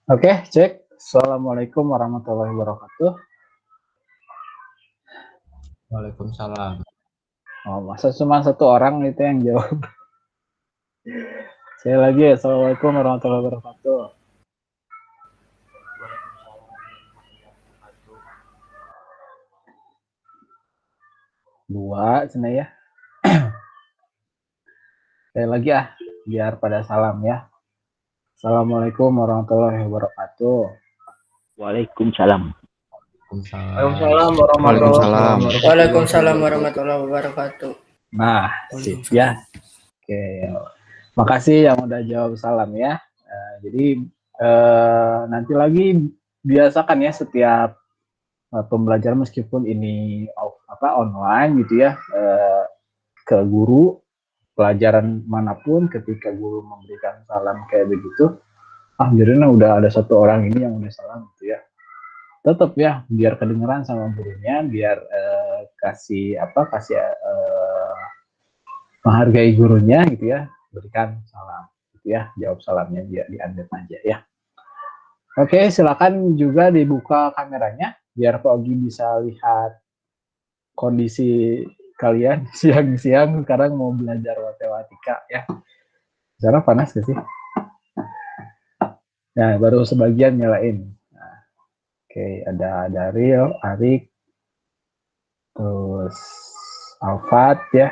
Oke, cek. Assalamualaikum warahmatullahi wabarakatuh. Waalaikumsalam. Oh, masa cuma satu orang itu yang jawab? Saya lagi, Assalamualaikum warahmatullahi wabarakatuh. Dua, cina ya. Saya lagi biar pada salam ya. Assalamualaikum warahmatullahi wabarakatuh. Waalaikumsalam. Waalaikumsalam. Waalaikumsalam. Waalaikumsalam warahmatullahi wabarakatuh. Nah, sip ya. Oke, makasih yang udah jawab salam ya. Jadi nanti lagi biasakan ya setiap pembelajaran meskipun ini online gitu ya, ke guru pelajaran manapun ketika guru memberikan salam kayak begitu, akhirnya udah ada satu orang ini yang udah salam gitu ya. Tetap ya biar kedengeran sama gurunya, biar kasih menghargai gurunya gitu ya, berikan salam gitu ya, jawab salamnya biar diambil aja ya. Oke, silakan juga dibuka kameranya biar Pak Ogi bisa lihat kondisi kalian siang-siang sekarang mau belajar matematika ya. Sekarang panas gak sih? Nah, baru sebagian nyalain. Nah, oke, ada Daryl, Arik, terus Alfat ya,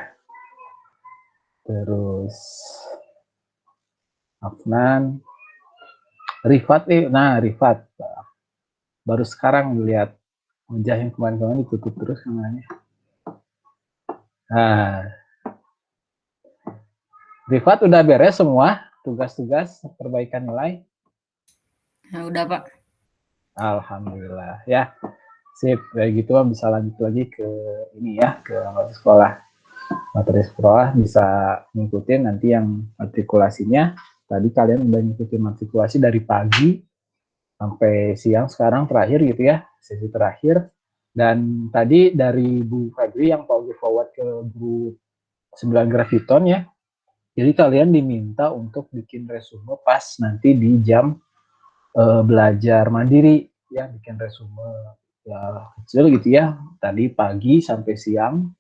terus Afnan, Rifat Rifat baru sekarang lihat wajah yang kemarin-kemarin ditutup terus kameranya. Nah, Rifat udah beres semua tugas-tugas perbaikan nilai? Nah, udah Pak. Alhamdulillah ya. Sip, kayak gitu bisa lanjut lagi ke ini ya, ke sekolah. Materi sekolah bisa ngikutin nanti yang matrikulasinya. Tadi kalian udah ngikutin matrikulasi dari pagi sampai siang, sekarang terakhir gitu ya, sesi terakhir. Dan tadi dari Bu Febri yang Pak Ogi forward ke grup 9 Graviton ya. Jadi kalian diminta untuk bikin resume pas nanti di jam belajar mandiri ya, bikin resume ya, kecil gitu ya. Tadi pagi sampai siang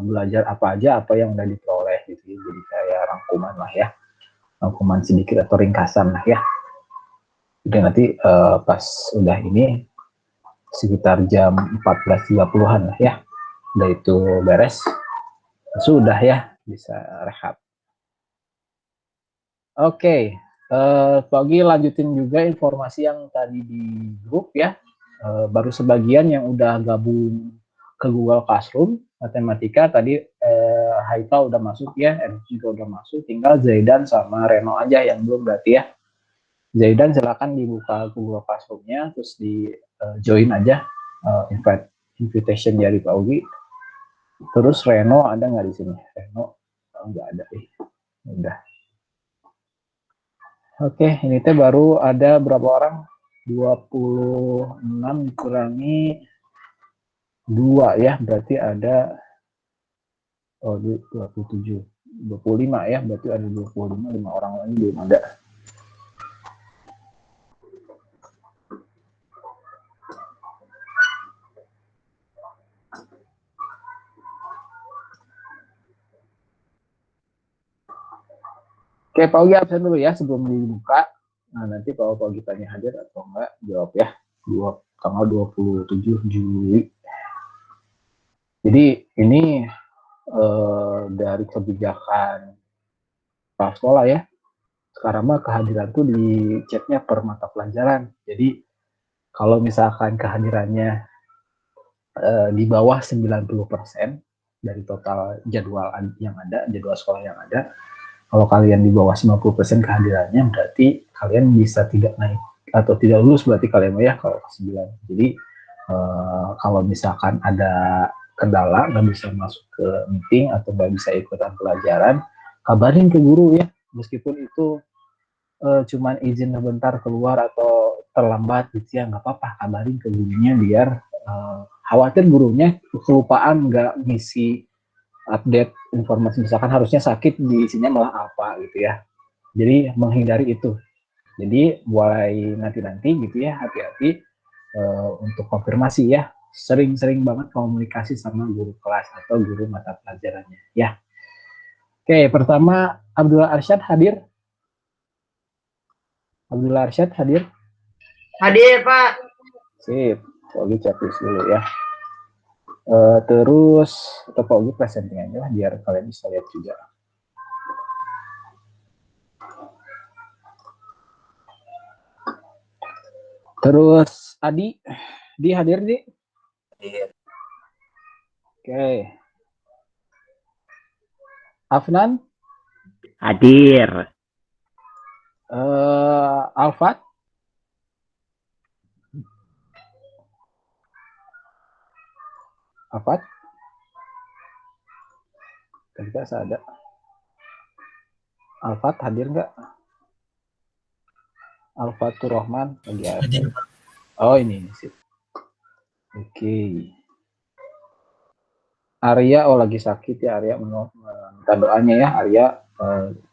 belajar apa aja, apa yang udah diperoleh gitu ya. Jadi kayak rangkuman lah ya, rangkuman sedikit atau ringkasan lah ya. Jadi nanti pas udah ini sekitar jam 14.30-an lah ya, udah itu beres, sudah ya bisa rehat. Oke, Pak Ogi lanjutin juga informasi yang tadi di grup ya. Baru sebagian yang udah gabung ke Google Classroom matematika tadi, Haikal udah masuk ya, Erik juga udah masuk, tinggal Zaidan sama Reno aja yang belum berarti ya. Zaidan silakan dibuka Google Classroom-nya, terus di join aja invitation dari Pak Ogi. Terus Reno ada nggak di sini? Reno nggak ada nih. Udah. Oke, ini teh baru ada berapa orang? 26 dikurangi 2 ya, berarti ada 25 ya, berarti ada 25, 5 orang lagi belum ada. Oke, Pak Ogi absen dulu ya sebelum dibuka. Nah, nanti kalau Pak Ogi tanya hadir atau enggak, jawab ya. Tanggal 27 Juli. Jadi ini dari kebijakan kepala sekolah ya. Sekarang mah kehadiran tuh di chatnya per mata pelajaran. Jadi kalau misalkan kehadirannya di bawah 90% dari total jadwal yang ada, jadwal sekolah yang ada, kalau kalian di bawah 90% kehadirannya berarti kalian bisa tidak naik atau tidak lulus, berarti kalian ya kalau ke 9. Jadi kalau misalkan ada kendala nggak bisa masuk ke meeting atau nggak bisa ikutan pelajaran, kabarin ke guru ya, meskipun itu cuman izin sebentar keluar atau terlambat gitu ya, nggak apa-apa, kabarin ke gurunya biar khawatir gurunya kelupaan nggak ngisi update informasi, misalkan harusnya sakit di isinya malah apa gitu ya. Jadi menghindari itu. Jadi mulai nanti gitu ya, hati-hati untuk konfirmasi ya. Sering-sering banget komunikasi sama guru kelas atau guru mata pelajarannya ya. Oke, pertama Abdullah Arsyad hadir. Abdullah Arsyad hadir. Hadir, Pak. Sip. Oke, checklist dulu ya. Terus atau Ogi presenting aja lah biar kalian bisa lihat juga. Terus Adi, hadir di? Hadir. Oke. Afnan? Hadir. Alfat? Alfat? Tidak ada. Alfat hadir nggak? Alfatur Rahman lagi ada. Oh ini sih. Oke. Arya lagi sakit ya, Arya minta doanya ya. Arya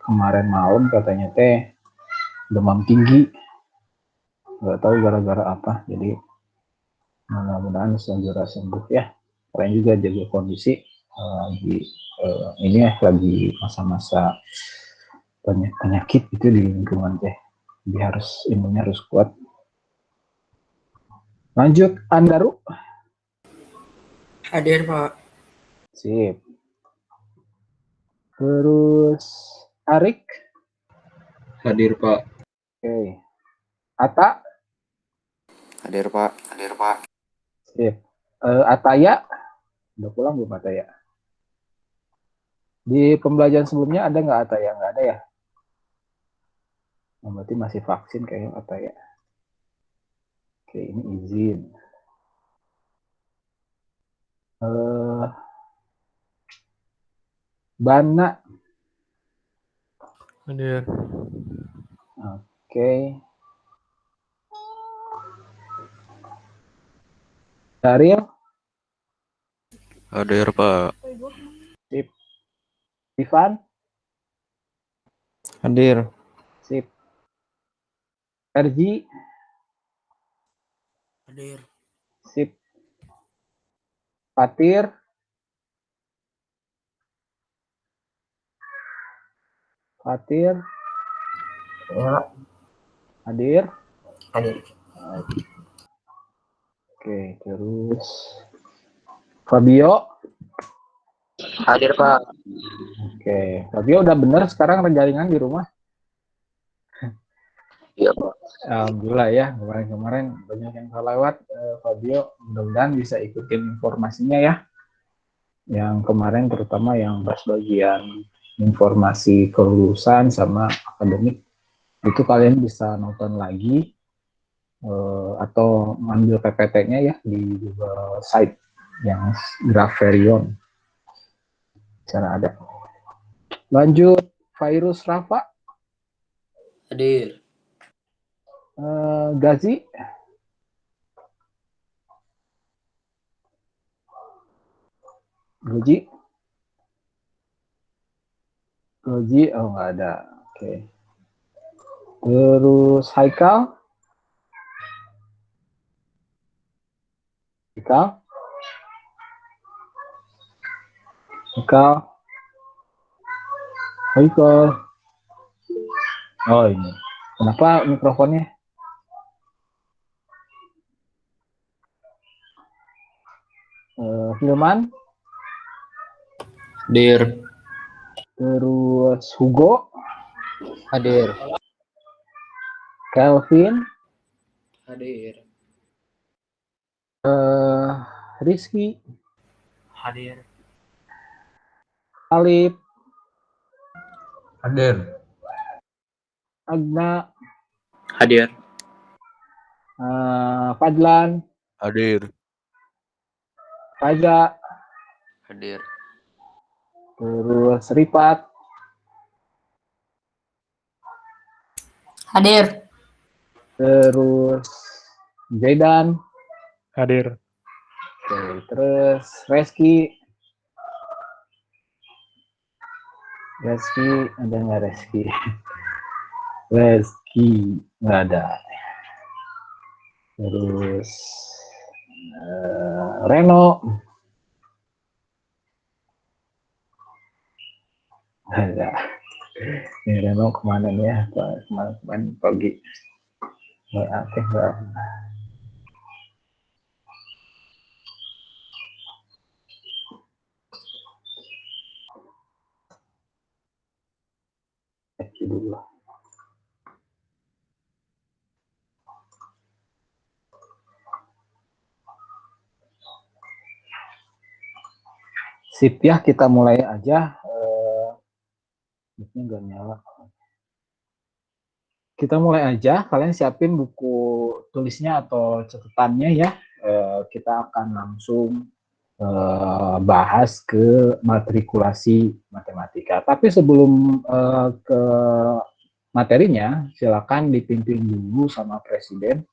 kemarin malam katanya teh demam tinggi, nggak tahu gara-gara apa, jadi mudah-mudahan segera sembuh ya. Kalian juga jaga kondisi lagi ini ya, lagi masa-masa banyak penyakit itu di lingkungan teh, jadi harus imunnya harus kuat. Lanjut Andaru. Hadir, Pak. Sip. Terus Arik. Hadir, Pak. Oke. Ata. Hadir, Pak. Hadir, Pak. Sip. Ataya. Udah pulang belum Ataya? Di pembelajaran sebelumnya ada nggak Ataya? Nggak ada ya? Nah, berarti masih vaksin kayaknya Ataya. Oke, ini izin. Bana. Hadir. Oke. Daryl. Hadir, Pak. Sip. Ivan. Hadir. Sip. Erji. Hadir. Sip. Fatir. Fatir. Ya, Hadir. hadir. Oke, terus Fabio. Hadir, Pak. Oke, Fabio udah bener sekarang jaringan di rumah. Iya, Pak. Alhamdulillah ya, kemarin-kemarin banyak yang kelewat. Fabio mudah-mudahan bisa ikutin informasinya ya. Yang kemarin terutama yang pas bagian informasi kelulusan sama akademik, itu kalian bisa nonton lagi atau ngambil PPT-nya ya di Google Site yang Graferion. Cara ada. Lanjut, Virus Rafa. Hadir. Gazi. Goji. Oh nggak ada. Oke. Terus Haikal. Haikal. Oh ini. Kenapa mikrofonnya? Hilman. Hadir. Terus Hugo. Hadir. Kelvin. Hadir. Rizky. Hadir. Alif. Hadir. Agna. Hadir. Fadlan. Hadir. Faza. Hadir. Terus Ripat. Hadir. Terus Zaidan. Hadir. Oke, terus Reski ada nggak Reski? Reski nggak ada. Terus Reno nggak ada. Ini Reno kemana nih ya? Kemarin pagi nggak aktif nggak. Dulu. Sip ya, kita mulai aja. Ini nggak nyala. Kita mulai aja. Kalian siapin buku tulisnya atau catatannya ya. Kita akan langsung bahas ke matrikulasi matematika. Tapi sebelum ke materinya, silakan dipimpin dulu sama presiden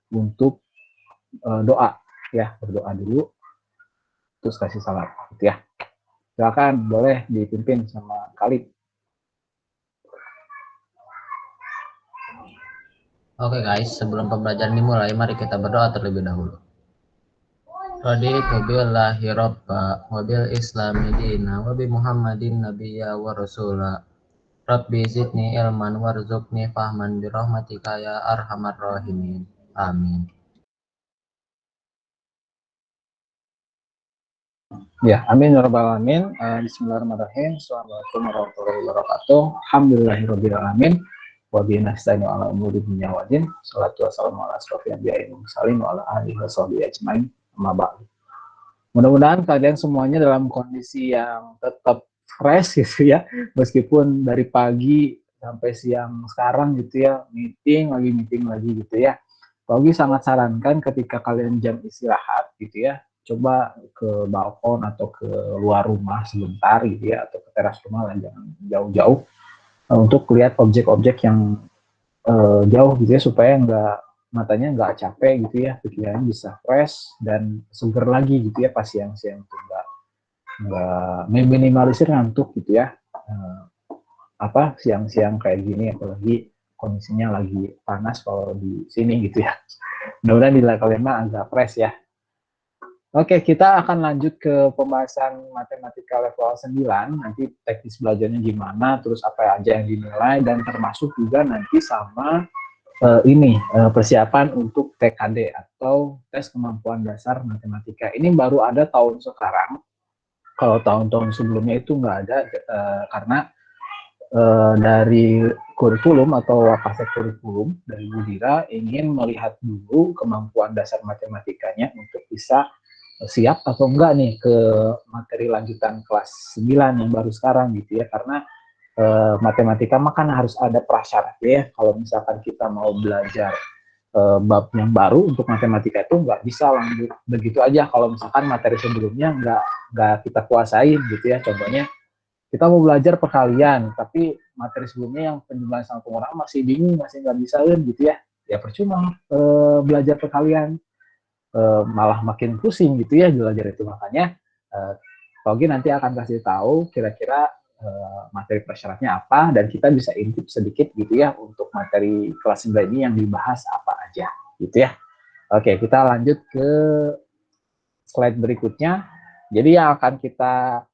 untuk doa ya, berdoa dulu, terus kasih salam gitu ya. Silakan, boleh dipimpin sama Khalid. Oke guys, sebelum pembelajaran dimulai, mari kita berdoa terlebih dahulu. Raditu billahi robba wa bil islami dina wa bi muhammadin nabiyya wa rasula. Rabbi zidni ilman warzuqni fahman bi rahmatika ya arhamar rahimin. Amin. Ya, amin ya rabbal alamin. Bismillahirrahmanirrahim. Assalamualaikum warahmatullahi wabarakatuh. Alhamdulillahirabbil alamin. Wa bihi nasta'inu ala umuri dunya wa din. Shalatu wassalamu ala asrofil anbiya'i wal mursalin wa ala alihi washabihi ajmain. Amma ba'du. Mudah-mudahan kalian semuanya dalam kondisi yang tetap fresh gitu ya, meskipun dari pagi sampai siang sekarang gitu ya, meeting lagi gitu ya. Pagi sangat sarankan ketika kalian jam istirahat gitu ya, coba ke balkon atau ke luar rumah sebentar gitu ya, atau ke teras rumah lah, jangan jauh-jauh, untuk lihat objek-objek yang jauh gitu ya, supaya matanya nggak capek gitu ya, pikirannya bisa fresh dan seger lagi gitu ya pas siang-siang itu, nggak minimalisir ngantuk gitu ya. Siang-siang kayak gini, apalagi kondisinya lagi panas kalau di sini gitu ya. Mudah-mudahan di kalian agak fresh ya. Oke, kita akan lanjut ke pembahasan matematika level 9, nanti teknis belajarnya gimana, terus apa aja yang dinilai, dan termasuk juga nanti sama persiapan untuk TKD atau tes kemampuan dasar matematika. Ini baru ada tahun sekarang, kalau tahun-tahun sebelumnya itu nggak ada, karena dari kurikulum atau Wakasek kurikulum dari Budira ingin melihat dulu kemampuan dasar matematikanya untuk bisa siap atau enggak nih ke materi lanjutan kelas 9 yang baru sekarang gitu ya, karena matematika mah kan harus ada prasyarat ya. Kalau misalkan kita mau belajar bab yang baru untuk matematika itu nggak bisa lanjut begitu aja kalau misalkan materi sebelumnya nggak kita kuasain gitu ya. Contohnya kita mau belajar perkalian tapi materi sebelumnya yang penjumlahan sama pengurangan masih bingung, masih nggak bisa gitu ya percuma belajar perkalian. Malah makin pusing gitu ya belajar itu. Makanya Togi nanti akan kasih tahu kira-kira materi persyaratnya apa, dan kita bisa intip sedikit gitu ya untuk materi kelas 9 ini yang dibahas apa aja gitu ya. Oke, kita lanjut ke slide berikutnya. Jadi yang akan kita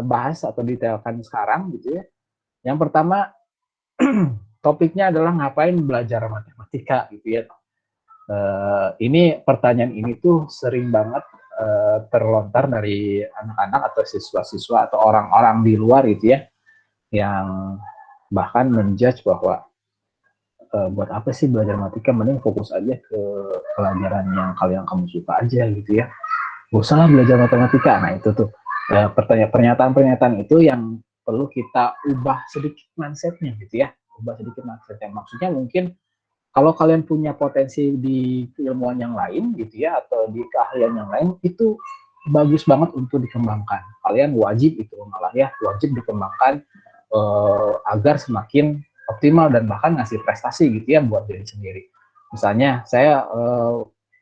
bahas atau detailkan sekarang gitu ya. Yang pertama topiknya adalah ngapain belajar matematika gitu ya. Ini pertanyaan ini tuh sering banget terlontar dari anak-anak atau siswa-siswa atau orang-orang di luar gitu ya, yang bahkan menjudge bahwa buat apa sih belajar matematika, mending fokus aja ke pelajaran yang kamu suka aja gitu ya, gak usah lah belajar matematika. Nah itu tuh pernyataan-pernyataan itu yang perlu kita ubah sedikit mindsetnya gitu ya, maksudnya mungkin kalau kalian punya potensi di keilmuan yang lain gitu ya, atau di keahlian yang lain, itu bagus banget untuk dikembangkan. Kalian wajib dikembangkan agar semakin optimal dan bahkan ngasih prestasi gitu ya buat diri sendiri. Misalnya saya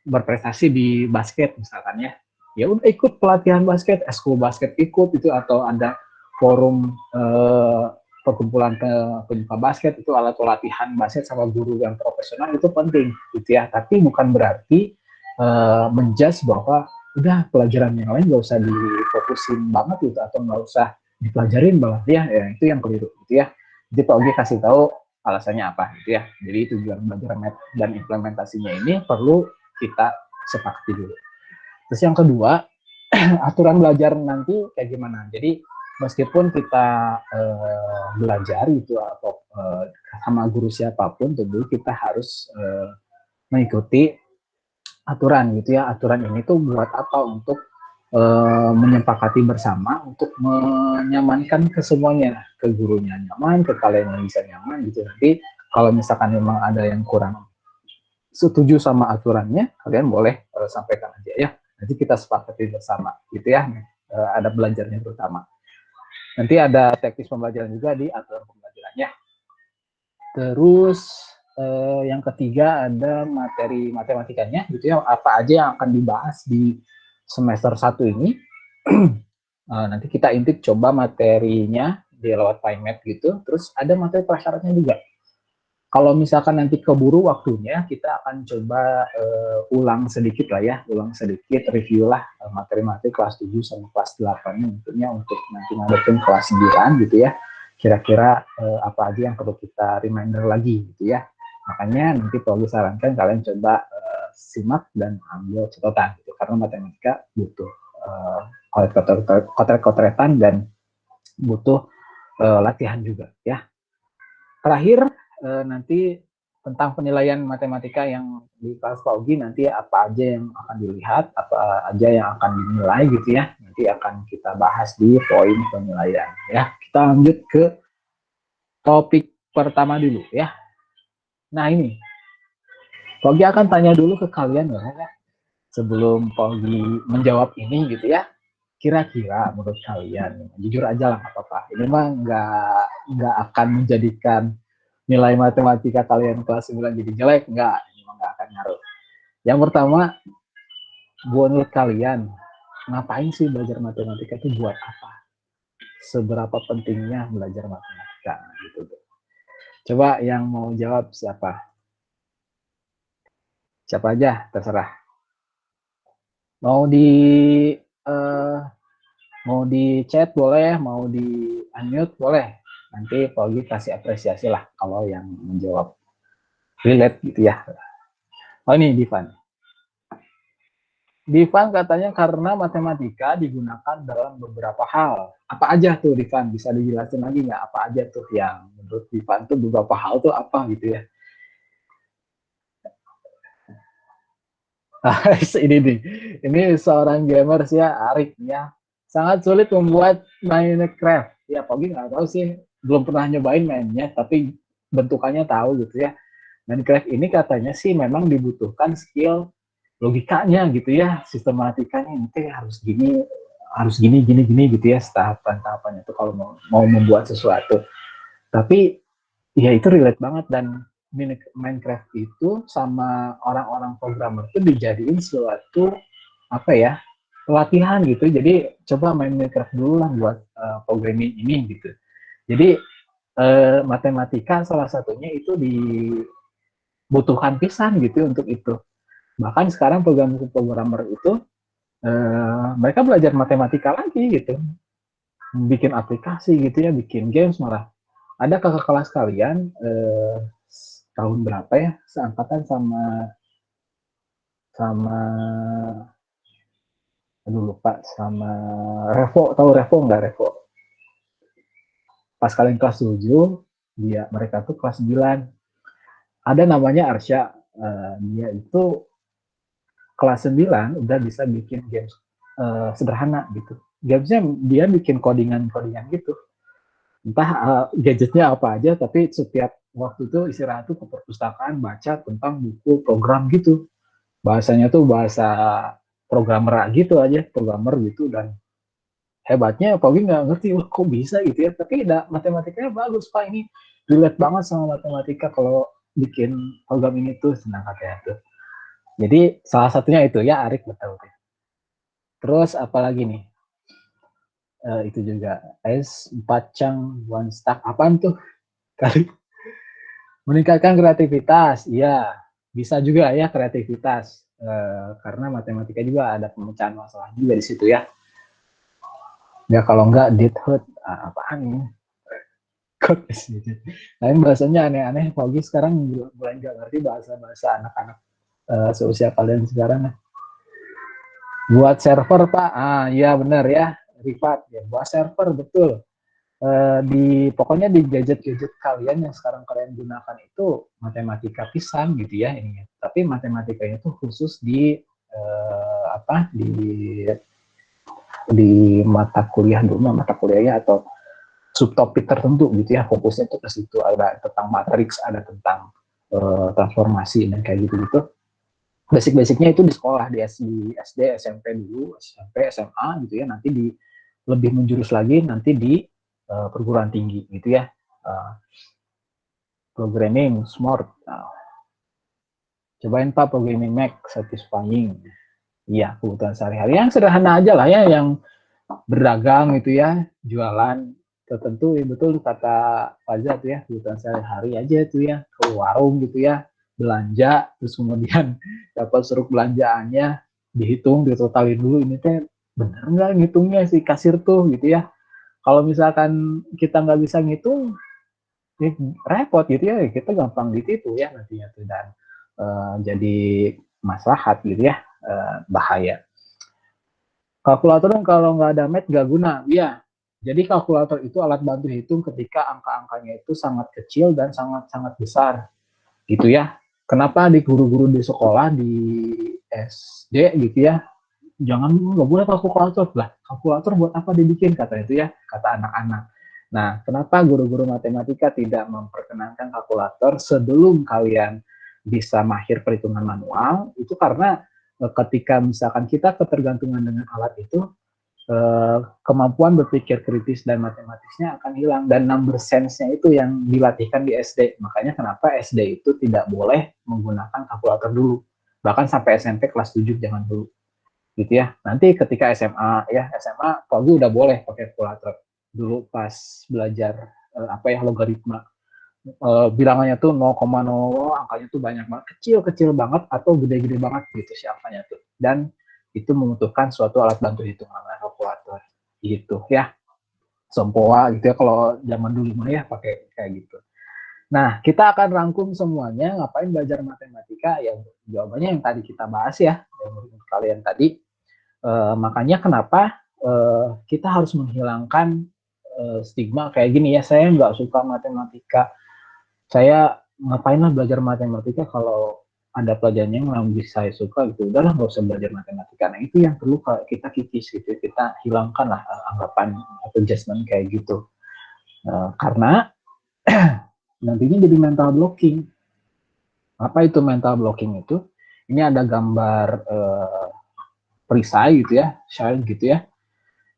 berprestasi di basket misalkan ya udah ikut pelatihan basket, eskul basket ikut itu, atau ada forum perkumpulan penyuka basket itu alat latihan basket sama guru yang profesional itu penting gitu ya, tapi bukan berarti menjudge bahwa udah pelajaran yang lain nggak usah difokusin banget gitu atau nggak usah dipelajarin banget ya, itu yang keliru gitu ya. Jadi Pak Ogi kasih tahu alasannya apa gitu ya. Jadi tujuan belajar dan implementasinya ini perlu kita sepakati dulu. Terus yang kedua, aturan belajar nanti kayak gimana. Jadi meskipun kita belajar itu atau sama guru siapapun, tentu kita harus mengikuti aturan gitu ya. Aturan ini tuh buat apa? Untuk menyepakati bersama untuk menyamankan ke semuanya, ke gurunya nyaman, ke kalian yang bisa nyaman gitu. Nanti kalau misalkan memang ada yang kurang setuju sama aturannya, kalian boleh sampaikan aja ya. Nanti kita sepakati bersama gitu ya. Ada belajarnya terutama. Nanti ada teknis pembelajaran juga di aturan pembelajarannya. Terus yang ketiga ada materi matematikanya gitu ya, apa aja yang akan dibahas di semester 1 ini. Nanti kita intip coba materinya di lewat PyMath gitu. Terus ada materi prasyaratnya juga. Kalau misalkan nanti keburu waktunya, kita akan coba ulang sedikit lah ya, review lah materi-materi kelas 7 sama kelas 8 tentunya untuk nanti ngadepin kelas 9 gitu ya. Kira-kira apa aja yang perlu kita reminder lagi gitu ya. Makanya nanti perlu sarankan kalian coba simak dan ambil catatan gitu, karena matematika butuh kotret-kotretan dan butuh latihan juga ya. Terakhir nanti tentang penilaian matematika yang di kelas Pak Ogi, nanti apa aja yang akan dilihat, apa aja yang akan dinilai gitu ya, nanti akan kita bahas di poin penilaian ya. Kita lanjut ke topik pertama dulu ya. Nah ini, Pak Ogi akan tanya dulu ke kalian ya, sebelum Pak Ogi menjawab ini gitu ya. Kira-kira menurut kalian, jujur aja lah nggak apa-apa, ini mah nggak akan menjadikan nilai matematika kalian kelas 9 jadi jelek, enggak, memang enggak akan ngaruh. Yang pertama, menurut kalian, ngapain sih belajar matematika itu buat apa? Seberapa pentingnya belajar matematika? Gitu. Coba yang mau jawab siapa? Siapa aja, terserah. Mau di chat boleh, mau di unmute boleh. Nanti Pak Ogi kasih apresiasi lah kalau yang menjawab relate gitu ya. Oh ini Divan. Divan katanya karena matematika digunakan dalam beberapa hal. Apa aja tuh Divan? Bisa dijelasin lagi nggak? Apa aja tuh yang menurut Divan tuh beberapa hal tuh apa gitu ya? Ini nih, ini seorang gamers ya, Arik ya. Sangat sulit membuat Minecraft. Ya, Pogi nggak tahu sih, belum pernah nyobain mainnya, tapi bentukannya tahu gitu ya. Minecraft ini katanya sih memang dibutuhkan skill logikanya gitu ya, sistematikanya nanti harus gini gini gitu ya, tahapan-tahapannya itu kalau mau membuat sesuatu. Tapi ya itu relate banget, dan Minecraft itu sama orang-orang programmer itu dijadiin suatu apa ya, pelatihan gitu. Jadi coba main Minecraft dulu lah buat programming ini gitu. Jadi matematika salah satunya itu dibutuhkan pisan gitu untuk itu. Bahkan sekarang programmer itu mereka belajar matematika lagi gitu, bikin aplikasi gitu ya, bikin games malah. Ada kakak kelas kalian tahun berapa ya, seangkatan sama aduh lupa, sama Revo. Tahu Revo nggak? Revo pas kalian kelas 7, mereka tuh kelas 9. Ada namanya Arsya, dia itu kelas 9 udah bisa bikin games sederhana gitu. Gamesnya dia bikin codingan gitu, entah gadgetnya apa aja, tapi setiap waktu itu istirahat tuh ke perpustakaan baca tentang buku program gitu. Bahasanya tuh bahasa programmer gitu, dan hebatnya Pogi nggak ngerti kok bisa gitu ya, tapi matematikanya bagus Pak, ini relate banget sama matematika kalau bikin program ini tuh, senang katanya tuh. Jadi salah satunya itu ya, Arik betul. Terus apalagi nih? Itu juga S 4 cang one stack apaan tuh kali meningkatkan kreativitas. Iya, bisa juga ya kreativitas. Karena matematika juga ada pemecahan masalah juga di situ ya. Ya kalau enggak did hurt apaan ya? Code gitu. Lain bahasanya aneh-aneh. Pagi sekarang mulai nggak ngerti bahasa-bahasa anak-anak seusia kalian sekarang. Buat server Pak, iya benar ya, Rifat ya. Buat server betul. Pokoknya di gadget-gadget kalian yang sekarang kalian gunakan itu matematika pisan gitu ya ini. Tapi matematikanya itu khusus di di mata kuliah dulu, mata kuliahnya atau subtopik tertentu gitu ya, fokusnya itu ke situ, ada tentang matriks, ada tentang transformasi dan kayak gitu-gitu. Basic-basicnya itu di sekolah, di SD, SMP dulu, SMP, SMA gitu ya, nanti di lebih menjurus lagi nanti di perguruan tinggi gitu ya. Programming, smart. Cobain Pak programming Mac, satisfying. Iya, kebutuhan sehari-hari yang sederhana aja lah ya, yang berdagang gitu ya, jualan tertentu ya, betul kata Faza tuh ya, kebutuhan sehari-hari aja tuh ya, ke warung gitu ya, belanja, terus kemudian dapat suruh belanjaannya, dihitung, ditotalin dulu, ini teh bener nggak ngitungnya si kasir tuh gitu ya. Kalau misalkan kita nggak bisa ngitung, ya repot gitu ya, kita gampang ditipu ya nantinya tuh, dan jadi maslahat gitu ya, bahaya. Kalkulator kalau nggak ada math nggak guna. Iya. Jadi kalkulator itu alat bantu hitung ketika angka-angkanya itu sangat kecil dan sangat-sangat besar. Gitu ya. Kenapa di guru-guru di sekolah di SD gitu ya, jangan nggak boleh kalkulator lah. Kalkulator buat apa dibikin kata itu ya, kata anak-anak. Nah, kenapa guru-guru matematika tidak memperkenankan kalkulator sebelum kalian bisa mahir perhitungan manual? Itu karena ketika misalkan kita ketergantungan dengan alat itu, kemampuan berpikir kritis dan matematisnya akan hilang, dan number sense-nya itu yang dilatihkan di SD. Makanya kenapa SD itu tidak boleh menggunakan kalkulator dulu. Bahkan sampai SMP kelas 7 jangan dulu. Gitu ya. Nanti ketika SMA ya, SMA Pogi udah boleh pakai kalkulator. Dulu pas belajar logaritma, bilangannya tuh 0,0, angkanya tuh banyak banget, kecil-kecil banget atau gede-gede banget gitu si angkanya tuh. Dan itu membutuhkan suatu alat bantu hitungan kalkulator gitu ya. Sempoa gitu ya kalau zaman dulu mah ya pakai kayak gitu. Nah, kita akan rangkum semuanya, ngapain belajar matematika, ya jawabannya yang tadi kita bahas ya, yang kalian tadi. Makanya kenapa kita harus menghilangkan stigma kayak gini ya, saya nggak suka matematika, saya ngapain lah belajar matematika kalau ada pelajaran yang lebih saya suka gitu, udahlah nggak usah belajar matematika. Nah itu yang perlu kita kikis gitu, kita hilangkan lah anggapan atau judgment kayak gitu, karena nantinya jadi mental blocking. Apa itu mental blocking itu? Ini ada gambar perisai gitu ya, child gitu ya.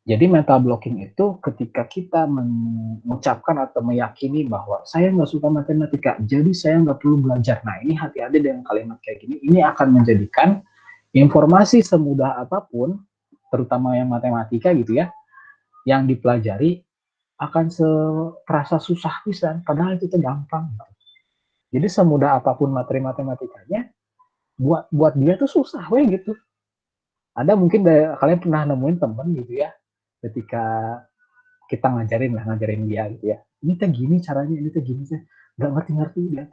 Jadi mental blocking itu ketika kita mengucapkan atau meyakini bahwa saya nggak suka matematika, jadi saya nggak perlu belajar. Nah ini hati-hati dengan kalimat kayak gini, ini akan menjadikan informasi semudah apapun, terutama yang matematika gitu ya, yang dipelajari akan terasa susah pisan, padahal itu gampang. Jadi semudah apapun materi matematikanya, buat dia tuh susah weh gitu. Ada mungkin kalian pernah nemuin temen gitu ya, ketika kita ngajarin dia gitu ya, ini teh gini caranya, ini teh gini teh, nggak ngerti dia.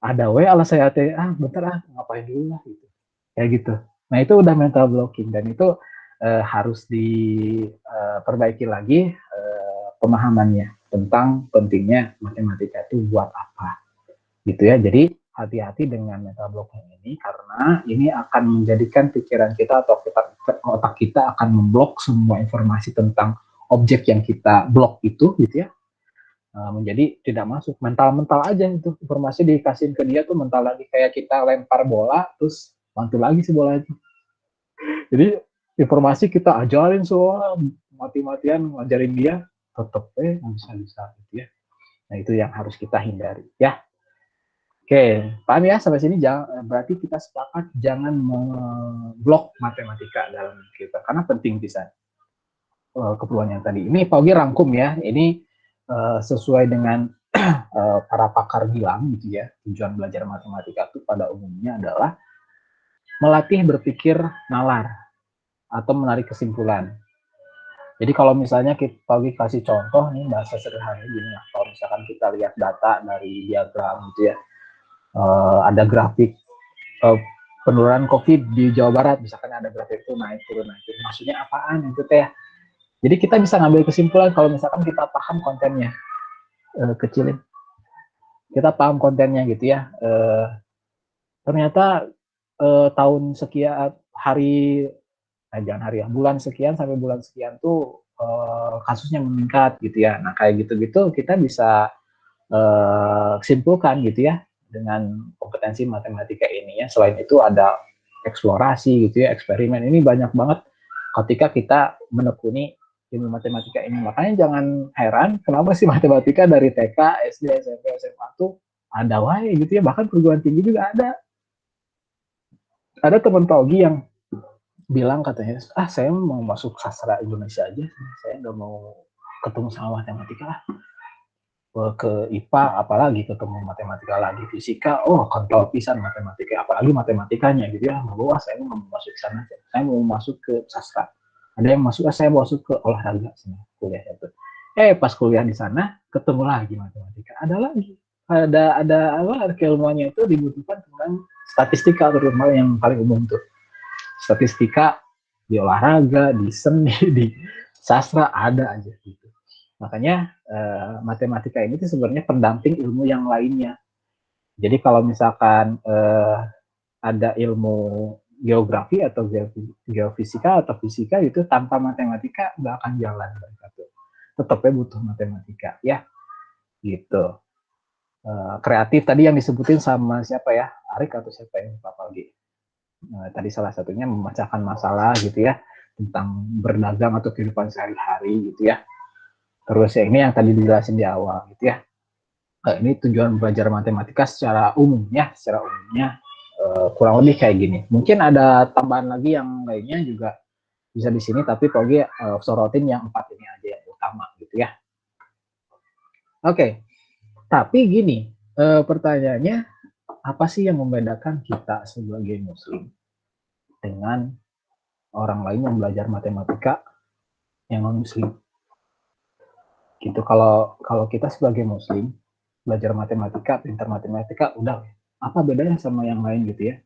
Ada alas saya teh, bentar ngapain dulu lah gitu, kayak gitu. Nah itu udah mental blocking, dan itu harus diperbaiki lagi pemahamannya tentang pentingnya matematika itu buat apa gitu ya. Jadi hati-hati dengan mental blocking ini, karena ini akan menjadikan pikiran kita atau otak kita akan memblok semua informasi tentang objek yang kita blok itu gitu ya, menjadi tidak masuk. Mental aja itu, informasi dikasihin ke dia tuh mental lagi, kayak kita lempar bola terus mantul lagi si bola itu. Jadi informasi kita ajarin semua, mati-matian ngajarin dia, tetep bisa gitu ya. Nah itu yang harus kita hindari ya. Oke, paham ya sampai sini? Berarti kita sepakat jangan memblok matematika dalam kita, karena penting bisa. keperluan yang tadi. Ini Pak Ogi rangkum ya. Ini sesuai dengan para pakar bilang gitu ya. Tujuan belajar matematika itu pada umumnya adalah melatih berpikir nalar atau menarik kesimpulan. Jadi kalau misalnya kita kasih contoh nih bahasa sederhana gini ya, kalau misalkan kita lihat data dari diagram gitu ya, ada grafik penurunan COVID di Jawa Barat, misalkan ada grafik itu naik turun, maksudnya apaan itu teh? Jadi kita bisa ngambil kesimpulan kalau misalkan kita paham kontennya, kecilin, kita paham kontennya gitu ya. Ternyata tahun sekian hari, jangan hari ya, bulan sekian sampai bulan sekian tuh kasusnya meningkat gitu ya. Nah kayak gitu-gitu kita bisa simpulkan gitu ya dengan kompetensi matematika ini ya. Selain itu ada eksplorasi gitu ya, eksperimen, ini banyak banget ketika kita menekuni ilmu matematika ini. Makanya jangan heran kenapa sih matematika dari TK, SD, SMP, SMA tuh ada wae gitu ya, bahkan perguruan tinggi juga ada. Ada teman Togi yang bilang katanya, saya mau masuk sastra Indonesia aja, saya nggak mau ketemu sama matematika lah. Ke IPA apalagi ketemu matematika lagi, fisika kental pisan matematika, apalagi matematikanya gitu ya. Bahwa saya mau masuk ke sana, saya mau masuk ke sastra. Ada yang masuk, saya mau masuk ke olahraga kuliah itu. Pas kuliah di sana ketemu lagi matematika, ada apa, keilmuannya itu dibutuhkan tentang statistika, terutama yang paling umum tuh statistika di olahraga, di seni, di sastra ada aja gitu. Makanya matematika ini tuh sebenarnya pendamping ilmu yang lainnya. Jadi kalau misalkan ada ilmu geografi atau geofisika atau fisika itu tanpa matematika nggak akan jalan, tetapnya butuh matematika ya gitu. Kreatif tadi yang disebutin sama siapa ya, Arik atau siapa ini Pak Pagi. Tadi salah satunya memecahkan masalah gitu ya, tentang berdagang atau kehidupan sehari-hari gitu ya. Terus ya ini yang tadi dijelasin di awal gitu ya. Ini tujuan belajar matematika secara umumnya kurang lebih kayak gini. Mungkin ada tambahan lagi yang lainnya juga bisa di sini, tapi Pogi sorotin yang 4 ini aja yang utama gitu ya. Oke. Tapi gini, pertanyaannya, apa sih yang membedakan kita sebagai muslim dengan orang lain yang belajar matematika yang non muslim? Gitu. Kalau kita sebagai muslim belajar matematika, pintar matematika, udah apa bedanya sama yang lain gitu ya?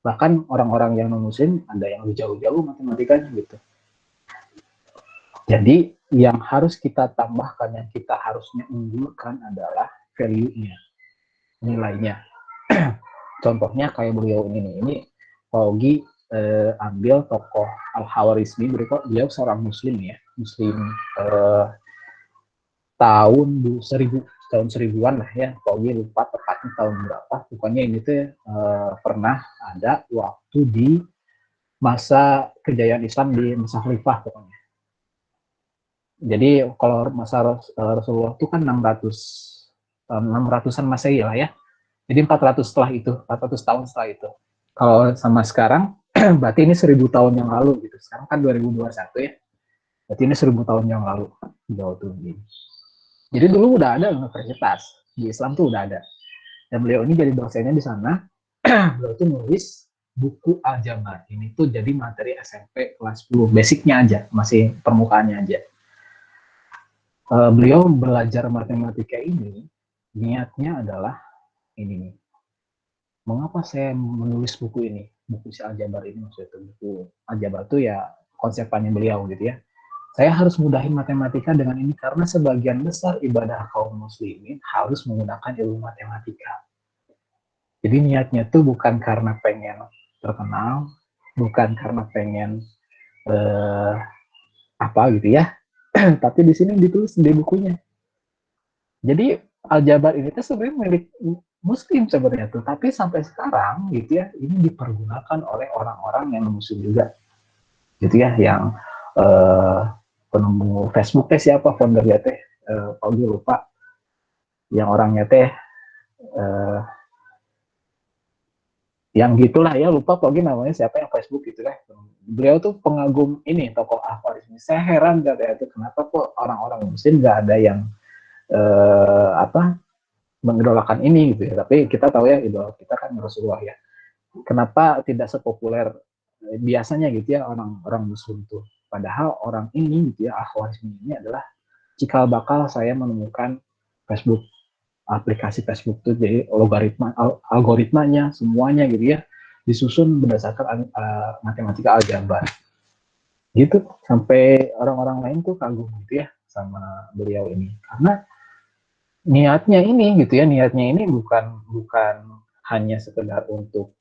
Bahkan orang-orang yang non muslim ada yang jauh-jauh matematikanya gitu. Jadi yang harus kita tambahkan, yang kita harusnya unggulkan adalah value-nya, nilainya. Contohnya kayak beliau ini Pogi ambil tokoh Al-Khawarizmi, beliau seorang muslim ya, muslim tahun 1000-an lah ya, Pogi lupa tepatnya tahun berapa. Pokoknya ini tuh pernah ada waktu di masa kejayaan Islam di masa Khalifah pokoknya. Jadi kalau masa Rasulullah itu kan 600-an Masehi lah ya. Jadi 400 tahun setelah itu. Kalau sama sekarang berarti ini 1000 tahun yang lalu gitu. Sekarang kan 2021 ya. Berarti ini 1000 tahun yang lalu. Jauh tuh gini. Jadi dulu udah ada universitas di Islam tuh udah ada. Dan beliau ini jadi dosennya di sana. Beliau tuh nulis buku Al-Jabar. Ini tuh jadi materi SMP kelas 10, basicnya aja, masih permukaannya aja. Beliau belajar matematika ini niatnya adalah ini nih. Mengapa saya menulis buku ini? Buku si Al-Jabar ini maksudnya buku Al-Jabar itu ya konsepannya beliau gitu ya. Saya harus mudahin matematika dengan ini karena sebagian besar ibadah kaum muslimin harus menggunakan ilmu matematika. Jadi niatnya tuh bukan karena pengen terkenal, bukan karena pengen apa gitu ya. Tapi di sini ditulis di bukunya. Jadi Al-Jabar ini tuh sebenarnya milik muslim sebenarnya tuh, tapi sampai sekarang gitu ya, ini dipergunakan oleh orang-orang yang muslim juga. Gitu ya, yang penemu Facebooknya siapa, foundernya teh, Pogi lupa. Yang orangnya teh yang gitulah ya, lupa lagi namanya siapa yang Facebook gitu deh. Beliau tuh pengagum ini tokoh Al-Khwarizmi. Saya heran katanya itu kenapa kok orang-orang muslim nggak ada yang mengidolakan ini gitu ya. Tapi kita tahu ya idola kita kan Rasulullah ya. Kenapa tidak sepopuler biasanya gitu ya orang-orang muslim tuh. Padahal orang ini gitu ya, Al-Khwarizmi ini adalah cikal bakal saya menemukan Facebook, aplikasi Facebook tuh, jadi algoritmanya semuanya gitu ya disusun berdasarkan matematika aljabar gitu, sampai orang-orang lain tuh kagum gitu ya sama beliau ini karena niatnya ini bukan hanya sekedar untuk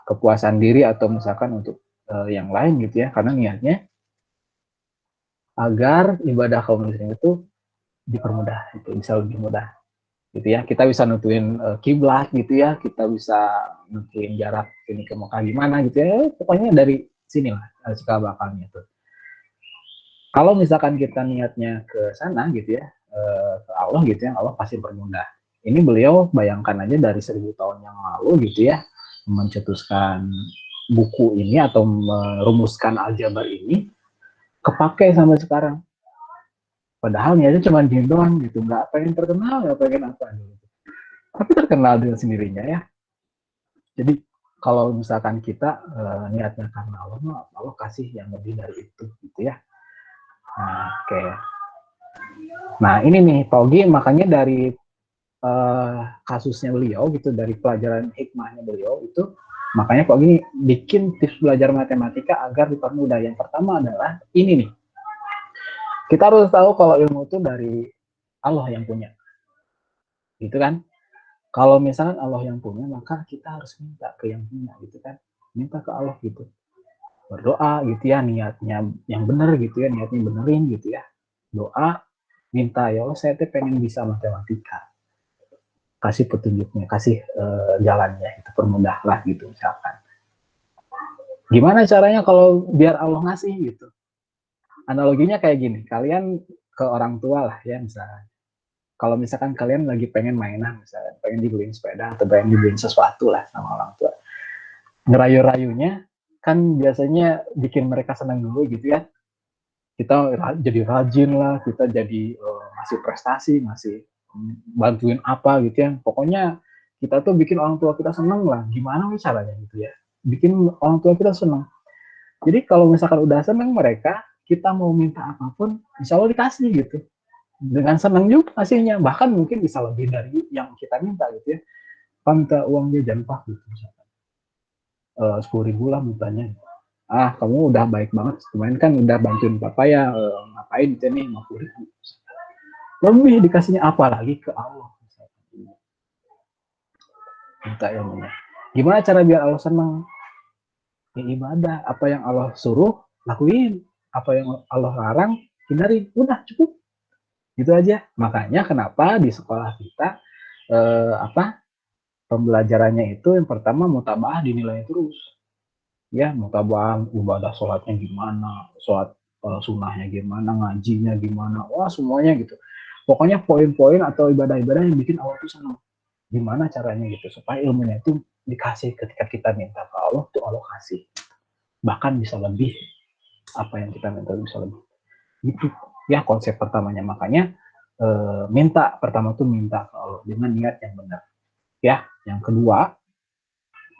kepuasan diri atau misalkan untuk yang lain gitu ya, karena niatnya agar ibadah kaum muslim itu dipermudah, itu bisa lebih mudah gitu ya. Kita bisa nentuin kiblat gitu ya, kita bisa nentuin jarak ini ke Mekah gimana gitu ya. Pokoknya dari sini lah cikal bakalnya tuh. Kalau misalkan kita niatnya ke sana gitu ya, ke Allah gitu ya, Allah pasti bermudah. Ini beliau bayangkan aja dari 1000 tahun yang lalu gitu ya, mencetuskan buku ini atau merumuskan aljabar ini kepake sampai sekarang. Padahal niatnya cuma diem doang gitu, nggak pengen terkenal, nggak pengen apa gitu. Tapi terkenal dengan sendirinya ya. Jadi kalau misalkan kita niatnya karena Allah, Allah kasih yang lebih dari itu gitu ya. Nah, oke. Nah ini nih Pak Ogi, makanya dari kasusnya beliau gitu, dari pelajaran hikmahnya beliau itu, makanya Pak Ogi bikin tips belajar matematika agar dipermudah. Yang pertama adalah ini nih. Kita harus tahu kalau ilmu itu dari Allah yang punya. Gitu kan? Kalau misalkan Allah yang punya, maka kita harus minta ke yang punya gitu kan. Minta ke Allah gitu. Berdoa gitu ya, niatnya yang benar gitu ya, niatnya benerin gitu ya. Doa, minta ya Allah saya tuh pengen bisa matematika. Kasih petunjuknya, kasih jalannya, itu permudahlah gitu misalkan. Gimana caranya kalau biar Allah ngasih gitu? Analoginya kayak gini, kalian ke orang tua lah ya misalnya. Kalau misalkan kalian lagi pengen mainan, misalnya pengen dibeliin sepeda atau pengen dibeliin sesuatu lah sama orang tua, ngerayu-rayunya kan biasanya bikin mereka senang dulu gitu ya. Kita jadi rajin lah, kita jadi ngasih prestasi, ngasih bantuin apa gitu ya. Pokoknya kita tuh bikin orang tua kita senang lah. Gimana caranya gitu ya? Bikin orang tua kita senang. Jadi kalau misalkan udah senang mereka, kita mau minta apapun, insya Allah dikasih gitu. Dengan senang juga kasihnya, bahkan mungkin bisa lebih dari yang kita minta gitu ya. Pak minta uang jajan Pak gitu misalkan. 10.000 lah mintanya. Ah kamu udah baik banget, kemarin kan udah bantuin papa ya, ngapain gitu nih 50.000. Lebih dikasihnya apa lagi ke Allah. Minta ilmunya. Gimana cara biar Allah senang? Ya ibadah, apa yang Allah suruh lakuin, apa yang Allah larang hindari, udah cukup gitu aja. Makanya kenapa di sekolah kita pembelajarannya itu yang pertama mutabaah dinilai terus ya, mutabaah ibadah sholatnya gimana, sholat sunnahnya gimana, ngajinya gimana, wah semuanya gitu. Pokoknya poin-poin atau ibadah-ibadah yang bikin Allah tuh senang. Gimana caranya gitu supaya ilmunya itu dikasih ketika kita minta ke Allah tuh Allah kasih, bahkan bisa lebih, apa yang kita minta bisa lebih gitu ya konsep pertamanya. Makanya pertama tuh minta ke Allah dengan niat yang benar ya. Yang kedua,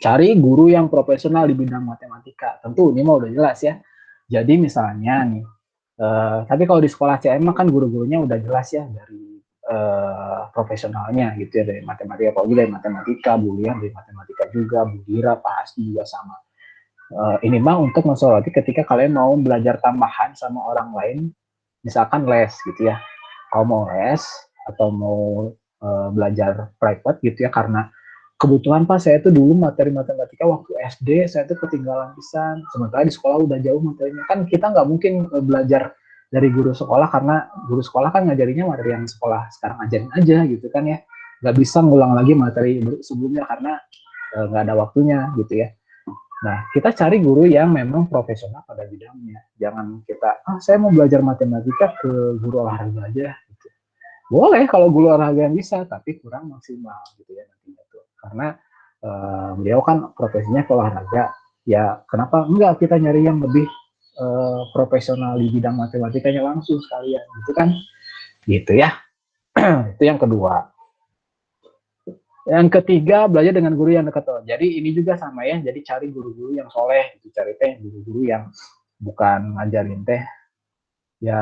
cari guru yang profesional di bidang matematika. Tentu ini mah udah jelas ya. Jadi misalnya nih, tapi kalau di sekolah CM kan guru-gurunya udah jelas ya dari profesionalnya gitu ya, dari matematika, apalagi dari matematika, Bulian dari matematika juga, Budira pasti juga sama. Ini mah untuk mensoroti ketika kalian mau belajar tambahan sama orang lain, misalkan les gitu ya. Kalau mau les atau mau belajar private gitu ya, karena kebutuhan Pak saya tuh dulu materi matematika waktu SD saya tuh ketinggalan pisan, sementara di sekolah udah jauh materinya. Kan kita nggak mungkin belajar dari guru sekolah, karena guru sekolah kan ngajarinya materi yang sekolah sekarang ajarin aja gitu kan ya, nggak bisa ngulang lagi materi sebelumnya karena nggak ada waktunya gitu ya. Nah, kita cari guru yang memang profesional pada bidangnya. Jangan kita, saya mau belajar matematika ke guru olahraga aja. Gitu. Boleh kalau guru olahraga yang bisa, tapi kurang maksimal gitu ya nantinya tuh. Karena beliau kan profesinya ke olahraga, ya kenapa enggak kita nyari yang lebih profesional di bidang matematikanya langsung sekalian, gitu kan, gitu ya. Itu yang kedua. Yang ketiga, belajar dengan guru yang dekat. Jadi ini juga sama ya, jadi cari guru-guru yang soleh, gitu. Cari teh guru-guru yang bukan ngajarin teh ya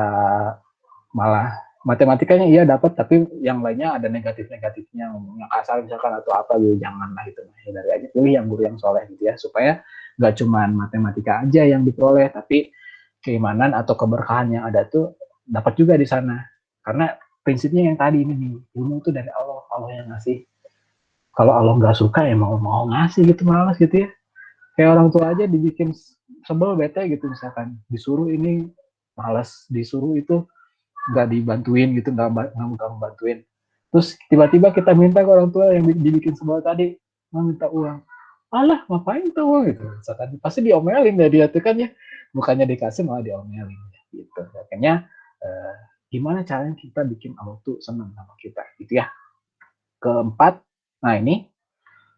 malah matematikanya iya dapat, tapi yang lainnya ada negatif-negatifnya, ngomongnya kasar misalkan atau apa gitu, janganlah itu. Hindari aja, pilih yang guru yang soleh gitu ya, supaya nggak cuman matematika aja yang diperoleh, tapi keimanan atau keberkahan yang ada tuh dapat juga di sana. Karena prinsipnya yang tadi ini nih, ilmu itu dari Allah, Allah yang ngasih. Kalau Allah nggak suka ya mau ngasih gitu, malas gitu ya. Kayak orang tua aja dibikin sebel, bete gitu, misalkan disuruh ini malas, disuruh itu nggak dibantuin gitu, nggak membantuin. Terus tiba-tiba kita minta ke orang tua yang dibikin sebel tadi, mau minta uang. Alah, ngapain tuh uang gitu. Misalkan pasti diomelin ya dia tuh kan ya. Bukannya dikasih malah diomelin gitu. Makanya gimana caranya kita bikin Allah tuh senang sama kita gitu ya. Keempat, nah ini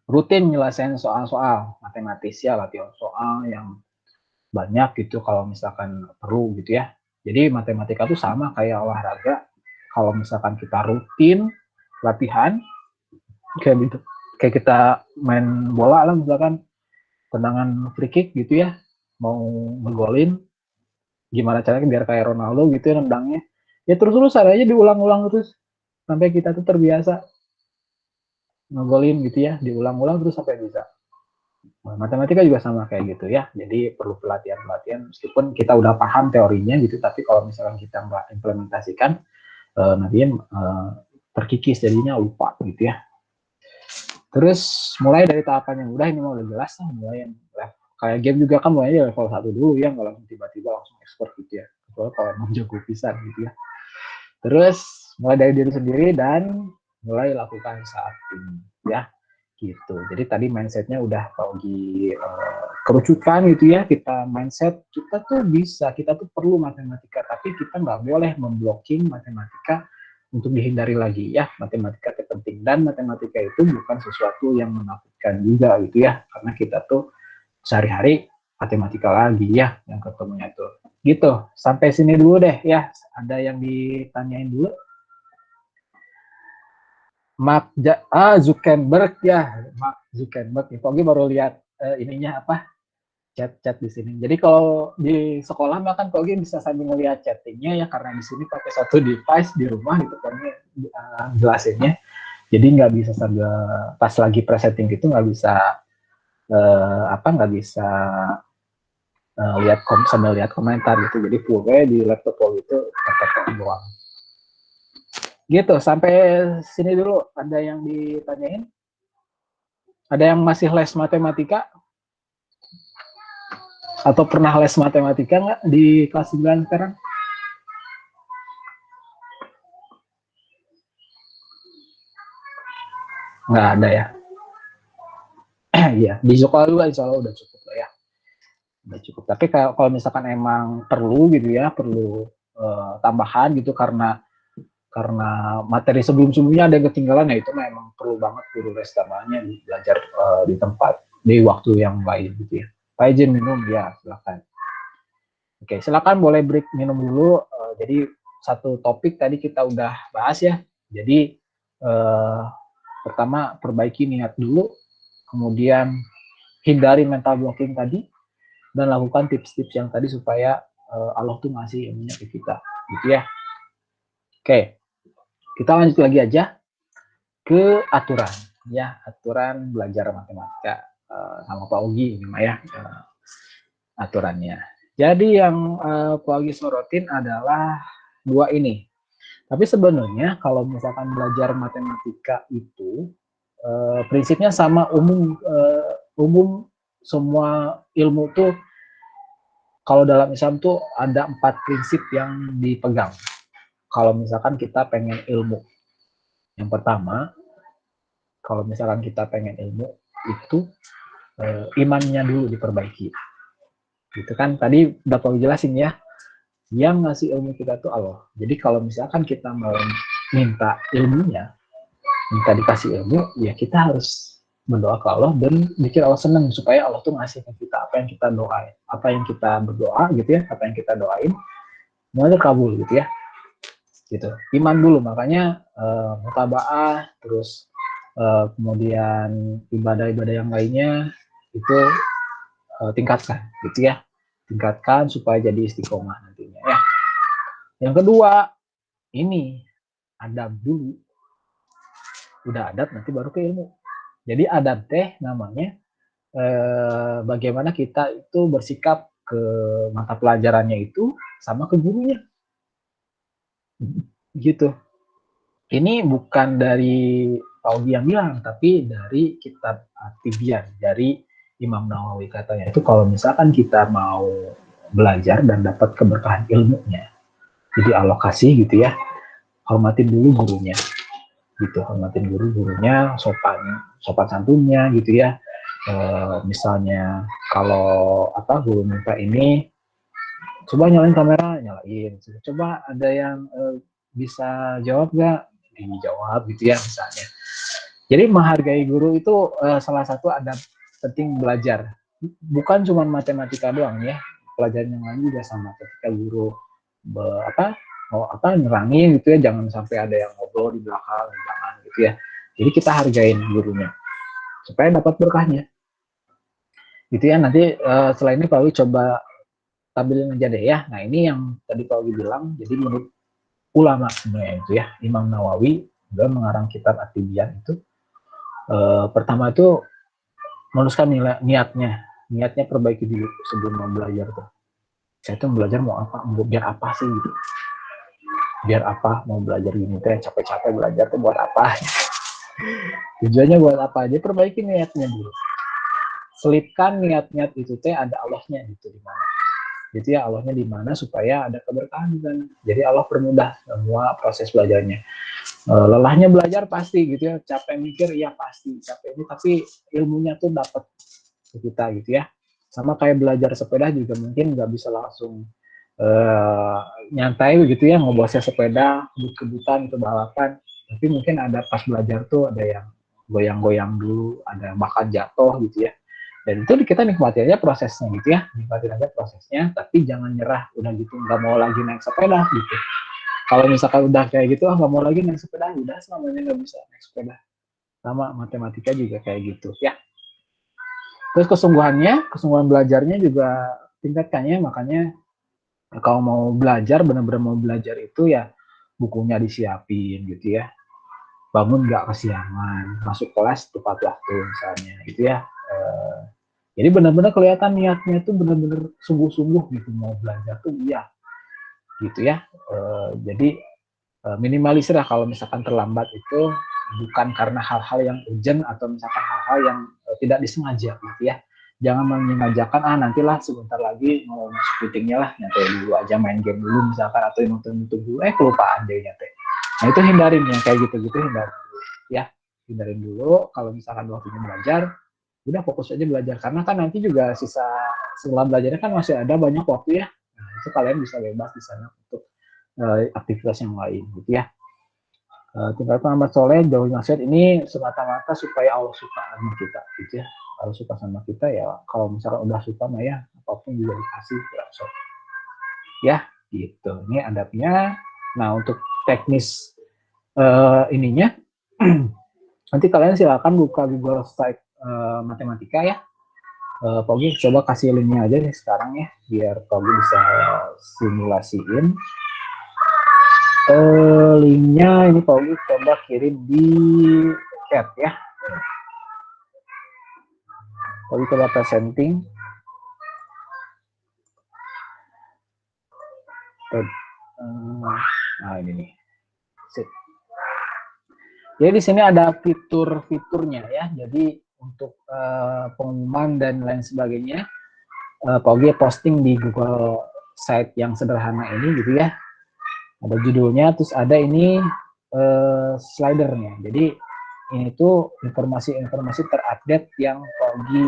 rutin nyelesain soal-soal matematis ya, latihan soal yang banyak gitu kalau misalkan perlu gitu ya. Jadi matematika itu sama kayak olahraga. Kalau misalkan kita rutin latihan kayak gitu, kayak kita main bola lah, misalkan tendangan free kick gitu ya, mau ngegolin, gimana caranya biar kayak Ronaldo gitu ya nendangnya. Ya terus-terusan aja diulang-ulang terus sampai kita tuh terbiasa ngegolin gitu ya, diulang-ulang terus sampai bisa. Matematika juga sama kayak gitu ya, jadi perlu pelatihan-pelatihan meskipun kita udah paham teorinya gitu, tapi kalau misalkan kita nggak implementasikan nantinya terkikis, jadinya lupa gitu ya. Terus mulai dari tahapan yang udah, ini mau udah jelas lah, mulai yang kayak game juga kan mulainya level 1 dulu ya, nggak langsung tiba-tiba langsung expert gitu ya, soalnya kalau emang jago pisan gitu ya. Terus mulai dari diri sendiri dan mulai lakukan saat ini ya. Gitu. Jadi tadi mindsetnya udah Paugi kerucutkan gitu ya. Kita mindset kita tuh bisa, kita tuh perlu matematika, tapi kita nggak boleh memblocking matematika untuk dihindari lagi ya. Matematika itu penting, dan matematika itu bukan sesuatu yang menakutkan juga gitu ya, karena kita tuh sehari-hari matematika lagi ya yang ketemunya tuh. Gitu. Sampai sini dulu deh ya. Ada yang ditanyain dulu? Mark Zuckerberg ya, Mark Zuckerberg. Pogi baru lihat ininya apa, chat di sini. Jadi kalau di sekolah mah kan Pogi bisa sambil ngelihat chattingnya ya, karena di sini pakai satu device di rumah gitu kan jelasinnya. Jadi nggak bisa sambil pas lagi presenting gitu nggak bisa nggak bisa sambil lihat komentar gitu. Jadi fullnya di laptop Pogi itu pakai doang. Gitu, sampai sini dulu. Ada yang ditanyain? Ada yang masih les matematika? Atau pernah les matematika nggak di kelas 9 sekarang? Nggak ada ya? Iya, di sekolah juga insya Allah udah cukup lah ya. Udah cukup. Tapi kalau misalkan emang perlu gitu ya, perlu tambahan gitu karena materi sebelum-sebelumnya ada yang ketinggalan, ya itu memang perlu banget guru les tambahannya belajar di tempat, di waktu yang lain gitu ya. Pak izin minum ya, silakan. Oke, silakan boleh break minum dulu. Jadi satu topik tadi kita udah bahas ya. Jadi pertama perbaiki niat dulu, kemudian hindari mental blocking tadi, dan lakukan tips-tips yang tadi supaya Allah tuh ngasih ilmunya ke kita, gitu ya. Oke. Kita lanjut lagi aja ke aturan, ya, aturan belajar matematika sama Pak Ugi ini mah ya, aturannya. Jadi yang Pak Ugi sorotin adalah dua ini. Tapi sebenarnya kalau misalkan belajar matematika itu prinsipnya sama, umum semua ilmu tuh. Kalau dalam Islam tuh ada 4 prinsip yang dipegang. Kalau misalkan kita pengen ilmu, yang pertama, kalau misalkan kita pengen ilmu itu imannya dulu diperbaiki. Gitu kan? Tadi udah Pak jelasin ya, yang ngasih ilmu kita tuh Allah. Jadi kalau misalkan kita mau minta ilmunya, minta dikasih ilmu, ya kita harus berdoa ke Allah dan bikin Allah senang supaya Allah tuh ngasih ke kita apa yang kita doain, apa yang kita berdoa gitu ya, apa yang kita doain semuanya kabul gitu ya. Gitu. Iman dulu, makanya mutabaah, terus kemudian ibadah-ibadah yang lainnya itu tingkatkan gitu ya. Tingkatkan supaya jadi istiqomah nantinya ya. Yang kedua, ini adab dulu. Udah adab nanti baru ke ilmu. Jadi adab teh namanya bagaimana kita itu bersikap ke mata pelajarannya itu sama ke gurunya. Gitu. Ini bukan dari Paugi yang bilang, tapi dari kitab At-Tibyan, dari Imam Nawawi katanya. Itu kalau misalkan kita mau belajar dan dapat keberkahan ilmunya, jadi alokasi gitu ya, hormatin dulu gurunya. Gitu, hormatin gurunya, sopan santunnya gitu ya. Misalnya kalau guru minta ini, coba nyalain kamera, nyalain. Coba ada yang bisa jawab nggak? Dijawab gitu ya misalnya. Jadi menghargai guru itu salah satu adab penting belajar. Bukan cuma matematika doang ya, pelajaran yang lain juga sama. Ketika guru nyerangin gitu ya, jangan sampai ada yang ngobrol di belakang, jangan gitu ya. Jadi kita hargain gurunya supaya dapat berkahnya. Gitu ya, nanti selain ini Pak Wi coba tampilin aja deh ya. Nah ini yang tadi Pak Wi bilang, jadi menurut ulama sebenarnya itu ya, Imam Nawawi juga mengarang kitab At-Tibyan itu pertama itu menuliskan niatnya perbaiki dulu sebelum mau belajar tuh. Saya tuh belajar mau apa, biar apa sih gitu. Biar apa mau belajar gini teh, capek-capek belajar tuh buat apa? Tujuannya buat apa? Jadi perbaiki niatnya dulu. Selipkan niat-niat itu teh ada Allahnya gitu di mana. Gitu ya, Allahnya di mana supaya ada keberkahan di sana. Jadi Allah permudah semua proses belajarnya. Lelahnya belajar pasti gitu ya, capek mikir ya pasti capek ini, tapi ilmunya tuh dapat ke kita gitu ya. Sama kayak belajar sepeda juga mungkin nggak bisa langsung nyantai begitu ya, ngebosnya sepeda kebut-kebutan itu balapan, tapi mungkin ada pas belajar tuh ada yang goyang-goyang dulu, ada yang bahkan jatuh gitu ya, dan itu kita nikmatin aja prosesnya gitu ya, nikmatin aja prosesnya, tapi jangan nyerah udah gitu nggak mau lagi naik sepeda gitu. Kalau misalkan udah kayak gitu nggak mau lagi naik sepeda, udah selamanya nggak bisa naik sepeda. Sama matematika juga kayak gitu ya. Terus kesungguhan belajarnya juga tingkatkannya, makanya kalau mau belajar, benar-benar mau belajar itu ya bukunya disiapin gitu ya. Bangun nggak kesiangan, masuk kelas tepat waktu misalnya gitu ya. Jadi benar-benar kelihatan niatnya itu benar-benar sungguh-sungguh gitu mau belajar tuh iya gitu ya. Jadi minimalisir lah kalau misalkan terlambat itu bukan karena hal-hal yang urgent atau misalkan hal-hal yang tidak disengaja gitu ya. Jangan menyengajakan nantilah sebentar lagi mau masuk meetingnya lah, nyantai dulu aja, main game dulu misalkan, atau nonton dulu kelupaan deh nyantai. Nah itu hindarin yang kayak gitu-gitu, hindarin dulu ya, hindarin dulu. Kalau misalkan waktunya belajar, udah fokus aja belajar, karena kan nanti juga setelah belajarnya kan masih ada banyak waktu ya. Nah itu kalian bisa bebas di sana untuk aktivitas yang lain gitu ya. Tinggalkan amal soleh, jauhi maksiat, ini semata-mata supaya Allah suka sama kita gitu ya. Kalau suka sama kita ya, kalau misalkan udah suka mah ya apapun juga dikasih ya gitu. Ini adabnya. Nah untuk teknis ininya nanti kalian silakan buka Google Site matematika ya. Pogi coba kasih linknya aja nih sekarang ya, biar Pogi bisa simulasiin. Linknya ini Pogi coba kirim di chat ya. Pogi coba presenting. Nah ini nih. Sip. Jadi di sini ada fitur-fiturnya ya. Jadi untuk pengumuman dan lain sebagainya, Pogi posting di Google Site yang sederhana ini gitu ya. Ada judulnya, terus ada ini slidernya. Jadi ini tuh informasi-informasi terupdate yang Pogi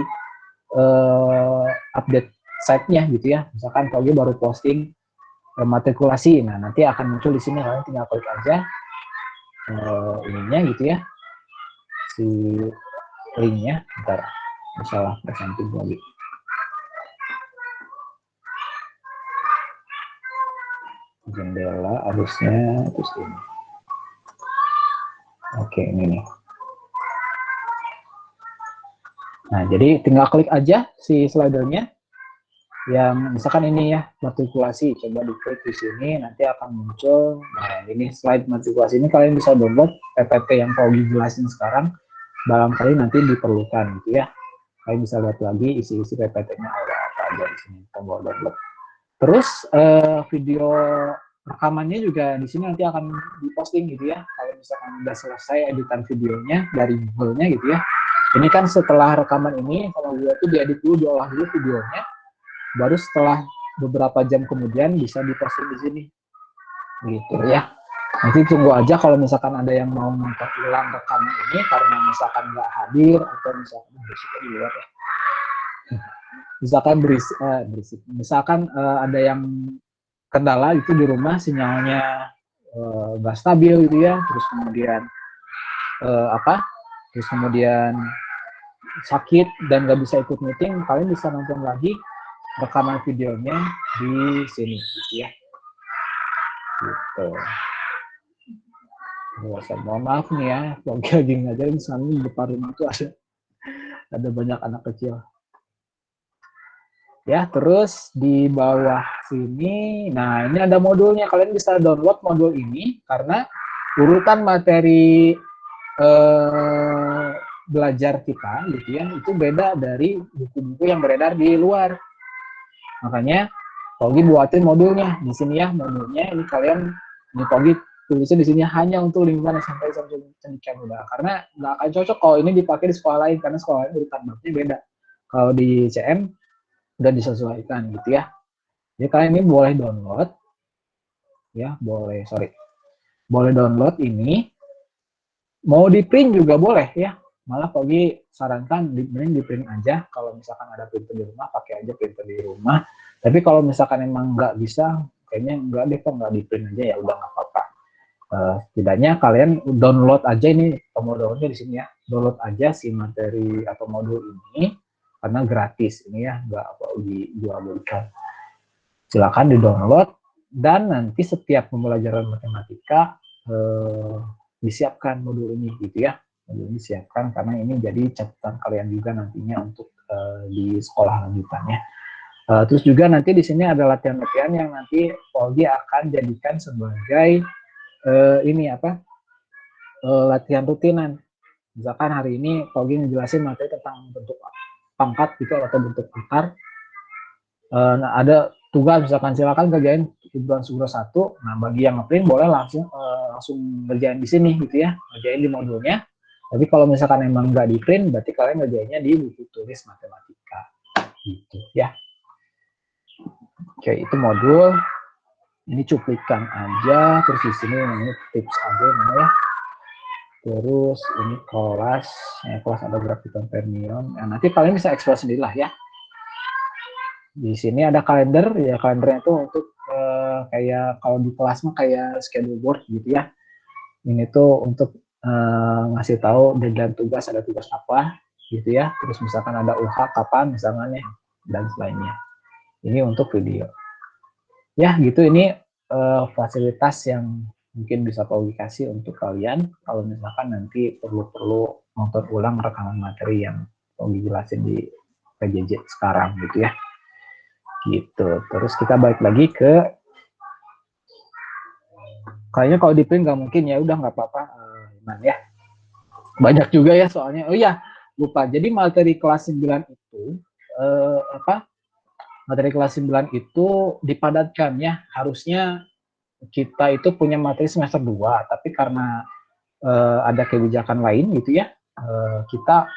update site-nya gitu ya. Misalkan Pogi baru posting matrikulasi, nah nanti akan muncul di sini, kalian tinggal klik aja ininya gitu ya, si linknya. Bentar, salah presenting lagi. Jendela harusnya terus ini. Oke, ini nih. Nah, jadi tinggal klik aja si slidernya. Yang misalkan ini ya, matrikulasi. Coba diklik di sini, nanti akan muncul. Nah, ini slide matrikulasi ini kalian bisa download PPT yang Paugi jelasin sekarang. Barangkali nanti diperlukan gitu ya. Kalian bisa lihat lagi isi-isi PPT-nya ada apa aja di sini. Tombol download. Terus video rekamannya juga di sini nanti akan diposting gitu ya. Kalau misalkan udah selesai editan videonya dari Google-nya gitu ya. Ini kan setelah rekaman ini sama gue tuh diedit dulu, diolah dulu videonya, baru setelah beberapa jam kemudian bisa diposting di sini, gitu ya. Nanti tunggu aja kalau misalkan ada yang mau nonton ulang rekaman ini karena misalkan nggak hadir atau misalkan berisik di luar ya. Misalkan misalkan ada yang kendala itu di rumah sinyalnya nggak stabil gitu ya, terus kemudian terus kemudian sakit dan nggak bisa ikut meeting, kalian bisa nonton lagi rekaman videonya di sini gitu ya. Gitu. Mohon maaf nih ya, lagi ngajarin misalnya di depan rumah itu ada banyak anak kecil. Ya, terus di bawah sini, nah ini ada modulnya, kalian bisa download modul ini karena urutan materi belajar kita gitu ya, itu beda dari buku-buku yang beredar di luar. Makanya Paugi buatin modulnya di sini ya, modulnya ini kalian ini Paugi tulisnya di sini hanya untuk lingkungan SMP Samsul Cendekia Muda, karena nggak akan cocok kalau ini dipakai di sekolah lain karena sekolah lain urutan babnya beda. Kalau di CM udah disesuaikan gitu ya. Jadi kalian ini boleh download ya, boleh download ini. Mau di print juga boleh ya, malah Paugi sarankan di print aja. Kalau misalkan ada printer di rumah, pakai aja printer di rumah. Tapi kalau misalkan emang nggak bisa, kayaknya nggak deh kok, nggak di print aja ya udah nggak apa-apa. Setidaknya kalian download aja ini, tombol downloadnya di sini ya, download aja si materi atau modul ini karena gratis ini ya, nggak Paugi jual belikan. Silakan di download dan nanti setiap pembelajaran matematika disiapkan modul ini gitu ya, modul ini disiapkan karena ini jadi catatan kalian juga nantinya untuk di sekolah lanjutannya. Terus juga nanti di sini ada latihan-latihan yang nanti Paugi akan jadikan sebagai latihan rutinan. Misalkan hari ini Paugi ngejelasin materi tentang bentuk pangkat gitu atau bentuk akar. Nah, ada tugas misalkan silakan kerjain hiburan sumber 1. Nah, bagi yang ngeprint boleh langsung ngerjain di sini gitu ya, ngerjain di modulnya. Tapi kalau misalkan emang nggak di print, berarti kalian ngerjainnya di buku tulis matematika gitu ya. Oke, itu modul. Ini cuplikan aja, terus di sini ini tips aja ya. Terus ini kelas, kelas ada grafikan Fermion. Nah, nanti kalian bisa eksplor sendiri lah ya. Di sini ada kalender ya, kalendernya itu untuk kayak kalau di kelas mah kayak schedule board gitu ya. Ini tuh untuk ngasih tahu deadline tugas, ada tugas apa gitu ya. Terus misalkan ada UH kapan misalnya dan lainnya. Ini untuk video. Ya gitu, ini fasilitas yang mungkin bisa Paugi kasih untuk kalian kalau misalkan nanti perlu nonton ulang rekaman materi yang Paugi jelasin di PJJ sekarang gitu ya. Gitu. Terus kita balik lagi ke kayaknya kalau di print nggak mungkin ya, udah nggak apa-apa ya. Banyak juga ya soalnya. Oh iya, lupa. Jadi materi kelas 9 itu materi kelas 9 itu dipadatkan ya. Harusnya kita itu punya materi semester 2, tapi karena ada kebijakan lain gitu ya. Kita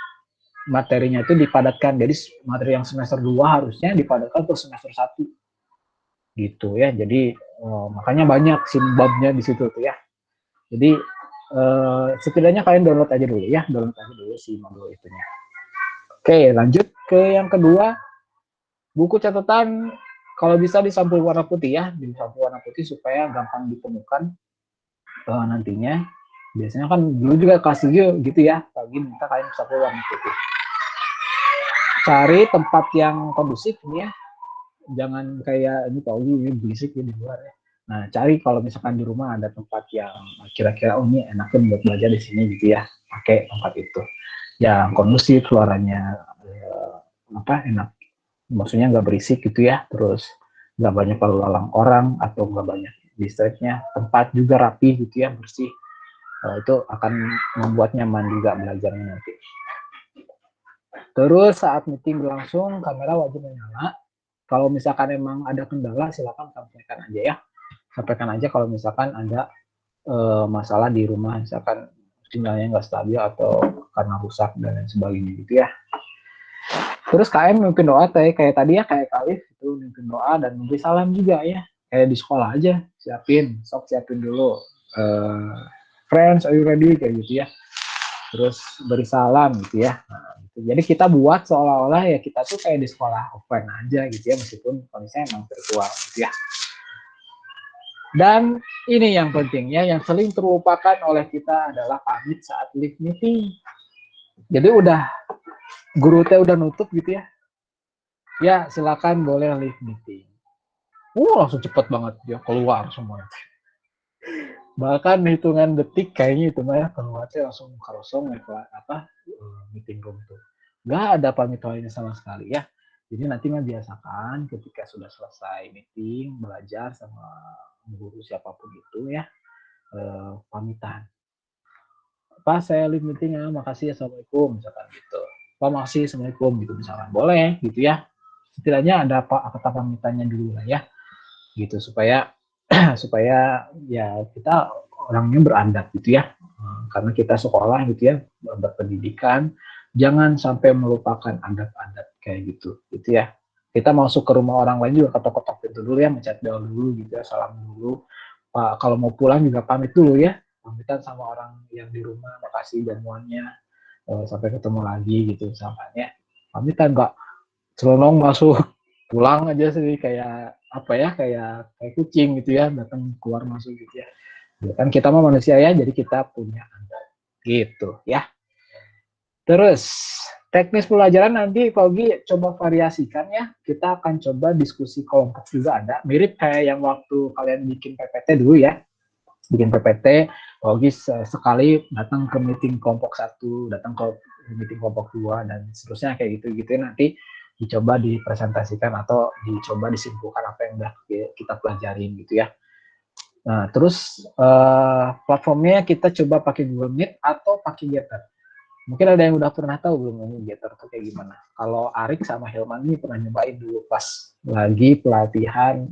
materinya itu dipadatkan. Jadi materi yang semester 2 harusnya dipadatkan untuk semester 1. Gitu ya. Jadi makanya banyak simbabnya di situ tuh ya. Jadi setidaknya kalian download aja dulu ya, si modul itunya. Oke, lanjut ke yang kedua. Buku catatan kalau bisa disampul warna putih ya, disampul warna putih supaya gampang ditemukan nantinya. Biasanya kan dulu juga kelas 7 gitu ya, pagi minta kalian bisa keluar gitu. Cari tempat yang kondusif nih ya, jangan kayak ini pagi ini berisik ya di luar ya. Nah, cari kalau misalkan di rumah ada tempat yang kira-kira ini enaknya buat belajar di sini gitu ya, pakai tempat itu. Yang kondusif, suaranya enak, maksudnya nggak berisik gitu ya, terus nggak banyak lalu lalang orang atau nggak banyak distractnya, tempat juga rapi gitu ya, bersih. Itu akan membuat nyaman juga belajarnya nanti. Terus saat meeting berlangsung, kamera wajib menyala. Kalau misalkan emang ada kendala, silakan sampaikan aja ya. Sampaikan aja kalau misalkan ada masalah di rumah, misalkan sinyalnya nggak stabil atau karena rusak dan lain sebagainya gitu ya. Terus KM mimpin doa kayak tadi ya, kayak Kalif itu mimpin doa dan memberi salam juga ya. Kayak di sekolah aja, siapin dulu. Friends, are you ready? Kayak gitu ya. Terus beri salam gitu ya. Nah, gitu. Jadi kita buat seolah-olah ya kita tuh kayak di sekolah offline aja gitu ya, meskipun kondisinya emang virtual gitu ya. Dan ini yang pentingnya, yang sering terlupakan oleh kita adalah pamit saat live meeting. Jadi guru teh udah nutup gitu ya. Ya silakan boleh live meeting. Langsung cepet banget dia keluar semuanya. Bahkan hitungan detik kayaknya itu mah keluarnya langsung kosong ya meeting room tuh. Nggak ada pamit lainnya sama sekali ya. Jadi nanti mah biasakan ketika sudah selesai meeting, belajar sama guru siapapun itu ya, pamitan. Pak, saya live meeting ya, makasih, assalamualaikum, misalkan gitu. Pak, makasih, assalamualaikum, gitu misalkan. Boleh, gitu ya. Setidaknya ada kata pamitannya dulu lah ya, gitu supaya supaya ya kita orangnya beradab gitu ya, karena kita sekolah gitu ya, berpendidikan, jangan sampai melupakan adab-adab kayak gitu ya. Kita masuk ke rumah orang lain juga ketok-ketok pintu dulu ya, mencet bel dulu gitu ya, salam dulu. Pak, kalau mau pulang juga pamit dulu ya, pamitan sama orang yang di rumah, makasih jamuannya, sampai ketemu lagi gitu misalkan ya. Pamitan nggak selonong masuk, pulang aja sih kayak kayak kucing gitu ya, datang keluar masuk gitu ya. Kan kita mah manusia ya, jadi kita punya adat gitu ya. Terus teknis pelajaran nanti Paugi coba variasikan ya. Kita akan coba diskusi kelompok juga ada, mirip kayak yang waktu kalian bikin PPT dulu ya. Bikin PPT, Paugi sekali datang ke meeting kelompok 1, datang ke meeting kelompok 2 dan seterusnya kayak gitu-gitu nanti dicoba dipresentasikan atau dicoba disimpulkan apa yang udah kita pelajarin gitu ya. Nah, terus platformnya kita coba pakai Google Meet atau pakai Gather. Mungkin ada yang udah pernah tahu belum ini Gather itu kayak gimana? Kalau Arik sama Hilman ini pernah nyobain dulu pas lagi pelatihan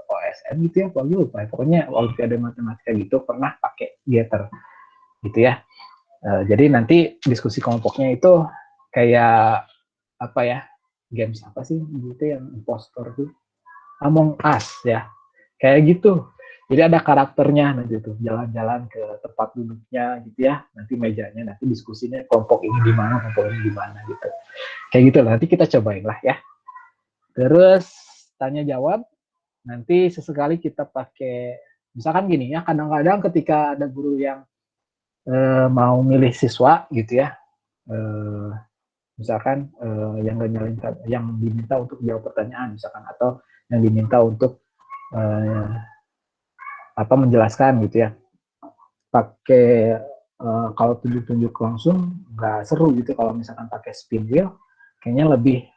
OSN gitu ya, lagi lupa ya. Pokoknya Olimpiade Matematika gitu pernah pakai Gather gitu ya. Jadi nanti diskusi kelompoknya itu kayak apa ya? Games apa sih gitu yang impostor tuh? Among Us ya. Kayak gitu. Jadi ada karakternya nanti tuh, jalan-jalan ke tempat duduknya gitu ya, nanti mejanya, nanti diskusinya kelompok ini di mana, kelompok ini di mana gitu. Kayak gitu lah, nanti kita cobain lah ya. Terus tanya jawab, nanti sesekali kita pakai, misalkan gini ya, kadang-kadang ketika ada guru yang mau milih siswa gitu ya, misalkan yang diminta untuk jawab pertanyaan misalkan, atau yang diminta untuk menjelaskan gitu ya, pakai kalau tunjuk-tunjuk langsung nggak seru gitu. Kalau misalkan pakai spin wheel kayaknya lebih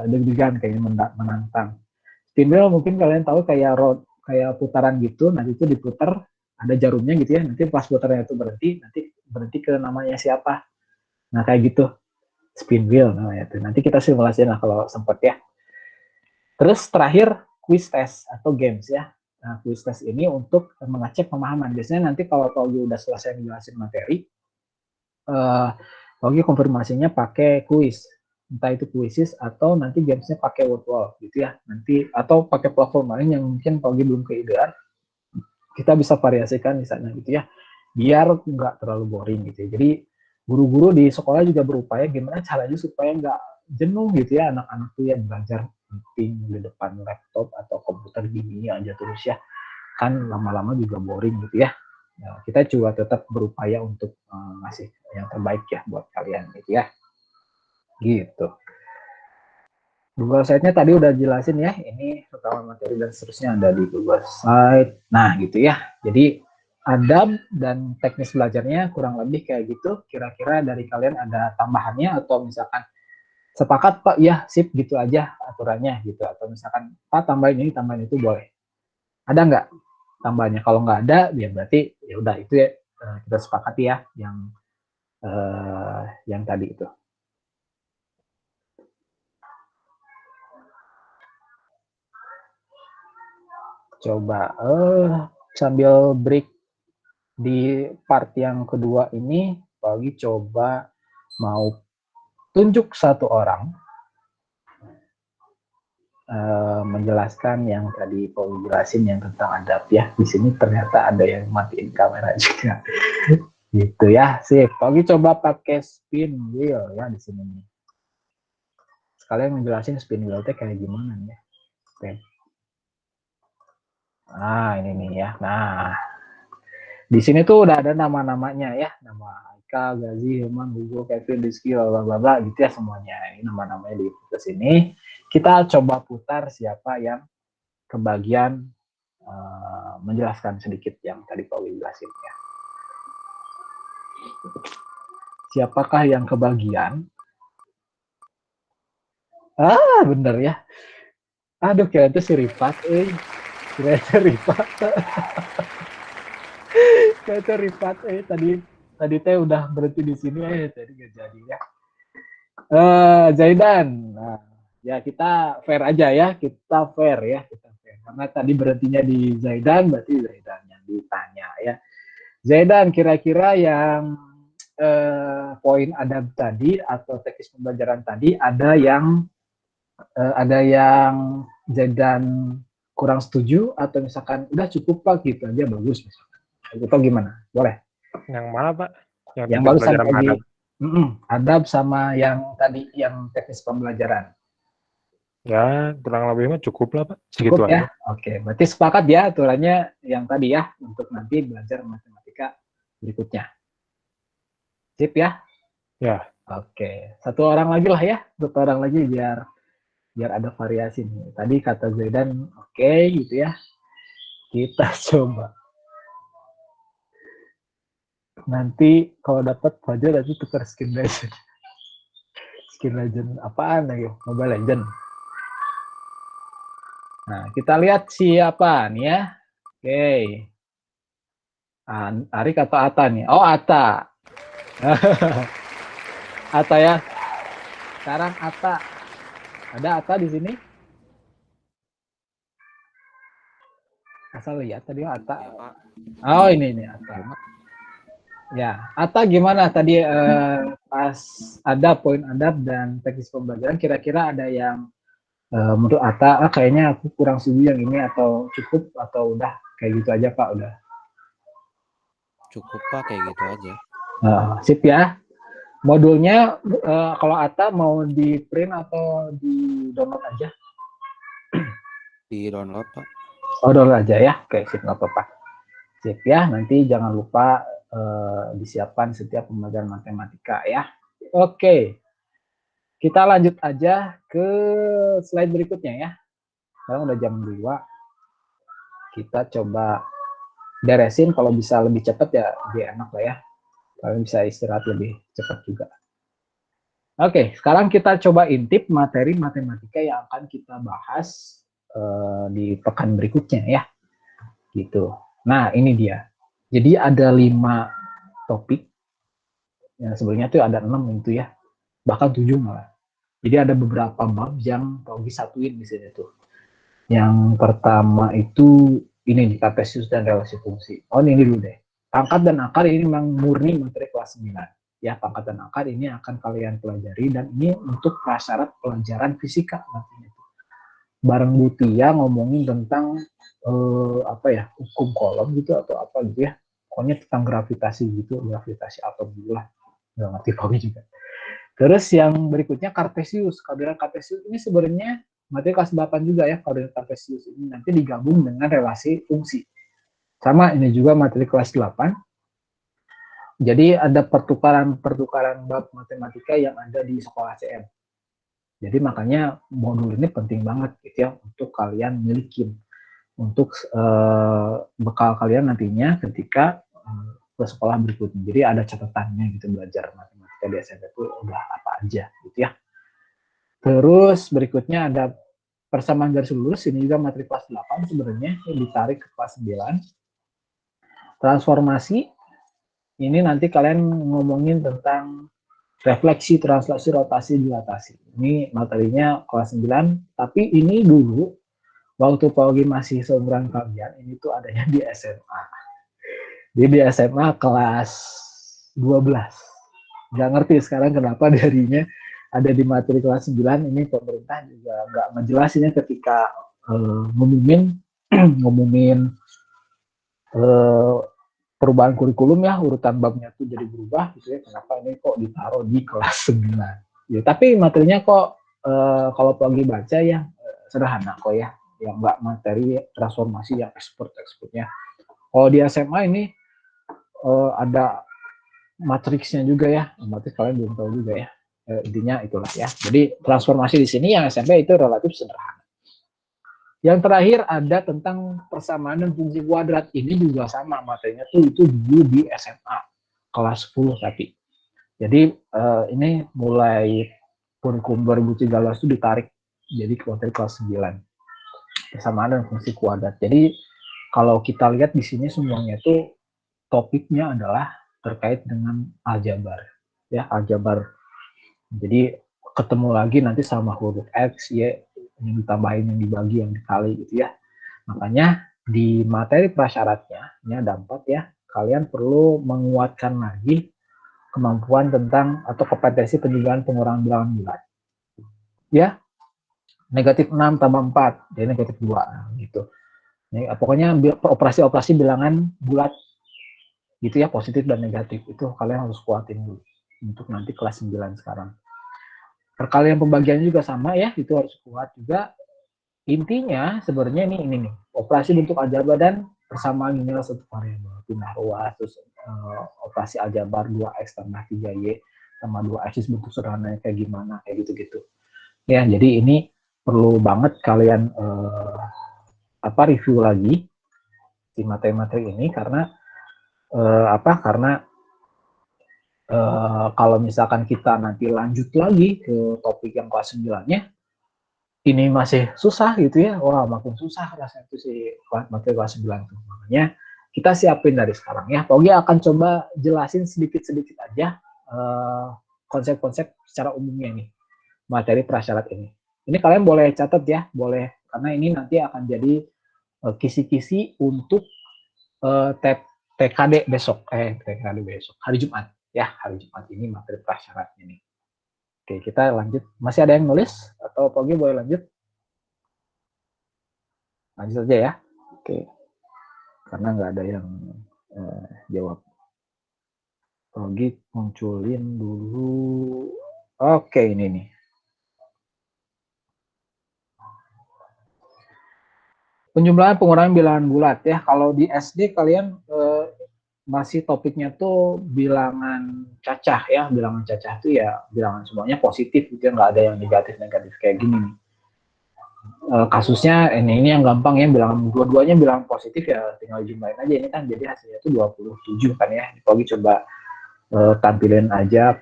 deg-degan, kayaknya menantang. Spin wheel mungkin kalian tahu kayak putaran gitu, nanti itu diputar, ada jarumnya gitu ya, nanti pas putarnya itu nanti berhenti ke namanya siapa. Nah kayak gitu spin wheel namanya itu. Nanti kita simulasiin lah kalau sempat ya. Terus terakhir quiz test atau games ya. Nah, quiz test ini untuk mengecek pemahaman. Biasanya nanti kalau Paugi udah selesai menjelaskan materi, Paugi konfirmasinya pakai quiz. Entah itu quizzes atau nanti gamesnya pakai word wall gitu ya. Nanti atau pakai platform lain yang mungkin Paugi belum keidean. Kita bisa variasikan misalnya gitu ya. Biar nggak terlalu boring gitu ya. Jadi guru-guru di sekolah juga berupaya gimana caranya supaya nggak jenuh gitu ya anak-anak tuh yang belajar meeting di depan laptop atau komputer gini aja terus ya, kan lama-lama juga boring gitu ya. Ya, kita juga tetap berupaya untuk ngasih yang terbaik ya buat kalian gitu ya. Gitu. Google Site-nya tadi udah jelasin ya, ini rekaman materi dan seterusnya ada di Google Site. Nah, gitu ya. Jadi adab dan teknis belajarnya kurang lebih kayak gitu. Kira-kira dari kalian ada tambahannya atau misalkan sepakat Pak, ya sip gitu aja aturannya gitu. Atau misalkan Pak tambahin ini, tambahin itu boleh. Ada nggak tambahannya? Kalau nggak ada, ya berarti ya udah itu ya kita sepakati ya yang tadi itu. Coba sambil break di part yang kedua ini, Pagi coba mau tunjuk satu orang menjelaskan yang tadi Pagi jelasin yang tentang adab ya. Di sini ternyata ada yang matiin kamera juga. Gitu ya, sip. Pagi coba pakai spin wheel ya di sini nih. Sekalian menjelasin spin wheel itu kayak gimana ya. Oke. Nah, ini nih ya. Nah, di sini tuh udah ada nama-namanya ya, nama Aika, Gazi, Hilman, Hugo, Kevin, Rizky, bla bla bla gitu ya semuanya. Ini nama-namanya di sini. Kita coba putar siapa yang kebagian menjelaskan sedikit yang tadi Pak Wi jelasin ya. Siapakah yang kebagian? Ah, bener ya. Aduh, kira itu si Rifat, kira itu Rifat. Kira itu Rifat, tadi teh udah berhenti di sini, tadi gak jadi ya. Zaidan, nah, ya kita fair aja ya, kita fair ya, kita fair. Karena tadi berhentinya di Zaidan, berarti Zaidan yang ditanya ya. Zaidan, kira-kira yang poin adab tadi atau teknis pembelajaran tadi ada yang Zaidan kurang setuju atau misalkan udah cukup Pak gitu aja bagus misalkan. Itu gimana? Boleh? Yang mana, Pak? Yang teknik barusan pelajaran tadi adab. adab sama yang tadi yang teknis pembelajaran. Ya, kurang lebih mah cukup lah, Pak. Cukup Segitu ya? aja. Oke, berarti sepakat ya aturannya yang tadi ya untuk nanti belajar matematika berikutnya. Sip ya? Ya. Oke, satu orang lagi lah ya, satu orang lagi biar ada variasi nih. Tadi kata Zaidan oke gitu ya. Kita coba. Nanti kalau dapat Fajar nanti tukar skin legend. Skin legend apaan lagi? Mobile Legend. Nah, kita lihat siapa nih ya. Oke. Arik atau Ata nih? Oh, Ata. Ata ya. Sekarang Ata. Ada Ata di sini? Asal lihat tadi Ata. Ya, Pak. Oh, ini Ata. Ya, Ata gimana tadi pas ada poin adab dan teknis pembelajaran kira-kira ada yang menurut Ata kayaknya aku kurang setuju yang ini atau cukup atau udah kayak gitu aja Pak udah. Cukup Pak kayak gitu aja. Sip ya. Modulnya kalau Ata mau di print atau di download aja? Di download Pak. Oh download aja ya. Oke sip nggak apa-apa. Sip ya. Nanti jangan lupa disiapkan setiap pembelajaran matematika ya. Oke. Kita lanjut aja ke slide berikutnya ya. Sekarang udah jam 2. Kita coba beresin kalau bisa lebih cepat ya lebih enak lah ya. Kalian bisa istirahat lebih cepat juga. Oke, sekarang kita coba intip materi matematika yang akan kita bahas di pekan berikutnya ya. Gitu. Nah, ini dia. Jadi ada 5 topik. Ya, sebenarnya tuh ada 6 itu ya. Bahkan 7 malah. Jadi ada beberapa bab yang Pak Ugi satuin di sini tuh. Yang pertama itu ini nih, Kartesius dan relasi fungsi. Oh, ini dulu deh. Pangkat dan akar ini memang murni materi kelas 9. Ya, pangkat dan akar ini akan kalian pelajari dan ini untuk prasyarat pelajaran fisika nantinya. Bareng Butia ngomongin tentang hukum kolom gitu atau apa gitu ya. Pokoknya tentang gravitasi gitu, gravitasi atom dulu lah. Nggak ngerti Fabi juga. Terus yang berikutnya Kartesius. Koordinat Kartesius ini sebenarnya materi kelas 8 juga ya, koordinat Kartesius ini nanti digabung dengan relasi fungsi. Sama ini juga materi kelas 8. Jadi ada pertukaran bab matematika yang ada di sekolah CM. Jadi makanya modul ini penting banget gitu ya untuk kalian milikin, untuk bekal kalian nantinya ketika ke sekolah berikutnya. Jadi ada catatannya gitu, belajar matematika di SMP itu udah apa aja gitu ya. Terus berikutnya ada persamaan garis lurus, ini juga materi kelas 8 sebenarnya, ini ditarik ke kelas 9. Transformasi, ini nanti kalian ngomongin tentang refleksi, translasi, rotasi, dilatasi. Ini materinya kelas 9, tapi ini dulu waktu Paugi masih seumuran kalian, ini tuh adanya di SMA. Jadi di SMA kelas 12. Nggak ngerti sekarang kenapa darinya ada di materi kelas 9, ini pemerintah juga nggak ngejelasinnya ketika ngumumin perubahan kurikulum ya, urutan babnya tuh jadi berubah gitu ya, kenapa ini kok ditaruh di kelas 9. Ya, tapi materinya kok kalau pagi baca ya sederhana kok ya, yang nggak materi transformasi yang expert-expertnya. Kalau di SMA ini ada matriksnya juga ya, matriks kalian belum tahu juga ya. Intinya itulah ya. Jadi transformasi di sini yang SMP itu relatif sederhana. Yang terakhir ada tentang persamaan dan fungsi kuadrat. Ini juga sama materinya tuh itu dulu di SMA kelas 10 tapi. Jadi ini mulai kurikulum 2013 itu ditarik jadi materi kelas 9. Persamaan dan fungsi kuadrat. Jadi kalau kita lihat di sini semuanya itu topiknya adalah terkait dengan aljabar. Ya, aljabar. Jadi ketemu lagi nanti sama huruf X, Y, yang ditambahin, yang dibagi, yang dikali gitu ya. Makanya di materi prasyaratnya, ini ada 4 ya, kalian perlu menguatkan lagi kemampuan tentang atau kompetensi penjualan pengurangan bilangan bulat. Ya, negatif 6 tambah 4, jadi negatif 2 gitu. Ini, pokoknya operasi-operasi bilangan bulat gitu ya, positif dan negatif, itu kalian harus kuatin dulu untuk nanti kelas 9 sekarang. Perkalian pembagiannya juga sama ya, itu harus kuat juga. Intinya sebenarnya ini nih, operasi bentuk aljabar dan persamaan nilai satu variabel, pindah ruas, terus operasi aljabar 2x tambah 3y tambah 2x bentuk sederhana kayak gimana, kayak gitu-gitu. Ya, jadi ini perlu banget kalian review lagi di materi-materi ini karena kalau misalkan kita nanti lanjut lagi ke topik yang kelas 9-nya, ini masih susah gitu ya, wah makin susah rasanya itu si materi kelas 9 tuh. Makanya kita siapin dari sekarang ya. Pogi akan coba jelasin sedikit-sedikit aja konsep-konsep secara umumnya nih, materi prasyarat ini. Ini kalian boleh catat ya, boleh, karena ini nanti akan jadi kisi-kisi untuk TKD besok, hari Jumat ya, hari Jumat ini materi prasyaratnya nih. Oke, kita lanjut. Masih ada yang nulis atau Pogi boleh lanjut? Lanjut aja ya. Oke, karena nggak ada yang jawab. Pogi munculin dulu. Oke, ini nih. Penjumlahan pengurangan bilangan bulat ya. Kalau di SD kalian masih topiknya tuh bilangan cacah ya. Bilangan cacah itu ya bilangan semuanya positif gitu ya, nggak ada yang negatif-negatif kayak gini nih. Kasusnya ini yang gampang ya, bilangan dua-duanya bilangan positif ya tinggal jumlahin aja, ini kan jadi hasilnya itu 27 kan ya. Pogi coba tampilin aja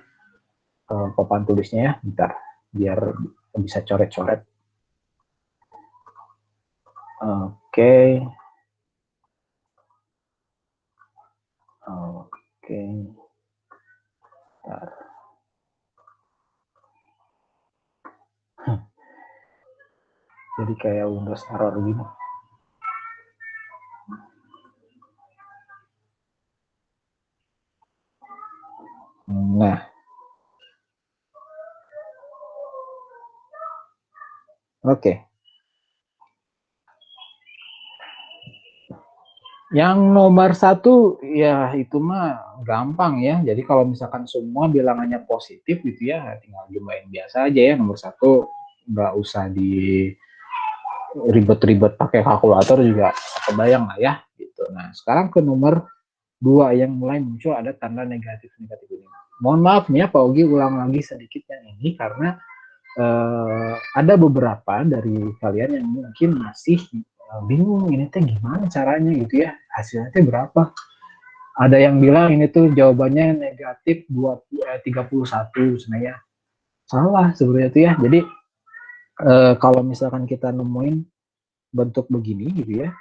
papan tulisnya ya, bentar biar bisa coret-coret. Oke. Bentar. Jadi kayak Windows error gitu. Nah, oke. Yang nomor 1 ya itu mah gampang ya. Jadi kalau misalkan semua bilangannya positif gitu ya, tinggal jumlahin biasa aja ya. Nomor 1 nggak usah di ribet-ribet pakai kalkulator juga kebayang lah ya gitu. gitu. Nah, sekarang ke nomor 2 yang mulai muncul ada tanda negatif-negatif ini. Mohon maaf nih ya, Pak Ogi ulang lagi sedikit yang ini karena ada beberapa dari kalian yang mungkin masih bingung ini teh gimana caranya gitu ya, hasilnya teh berapa. Ada yang bilang ini tuh jawabannya negatif 31 sebenarnya. Salah sebenarnya tuh ya. Jadi kalau misalkan kita nemuin bentuk begini gitu ya,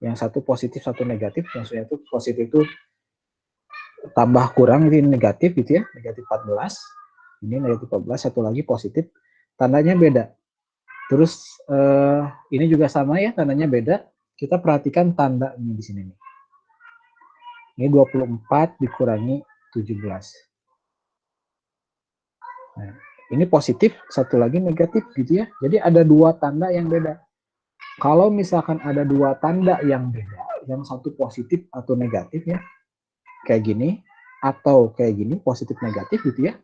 yang satu positif satu negatif, maksudnya itu positif itu tambah kurang ini negatif gitu ya, negatif 14, ini negatif 14, satu lagi positif, tandanya beda. Terus ini juga sama ya, tandanya beda. Kita perhatikan tanda ini di sini nih. Ini 24 dikurangi 17. Nah, ini positif, satu lagi negatif gitu ya. Jadi ada dua tanda yang beda. Kalau misalkan ada dua tanda yang beda, yang satu positif atau negatif ya, kayak gini, atau kayak gini, positif negatif gitu ya,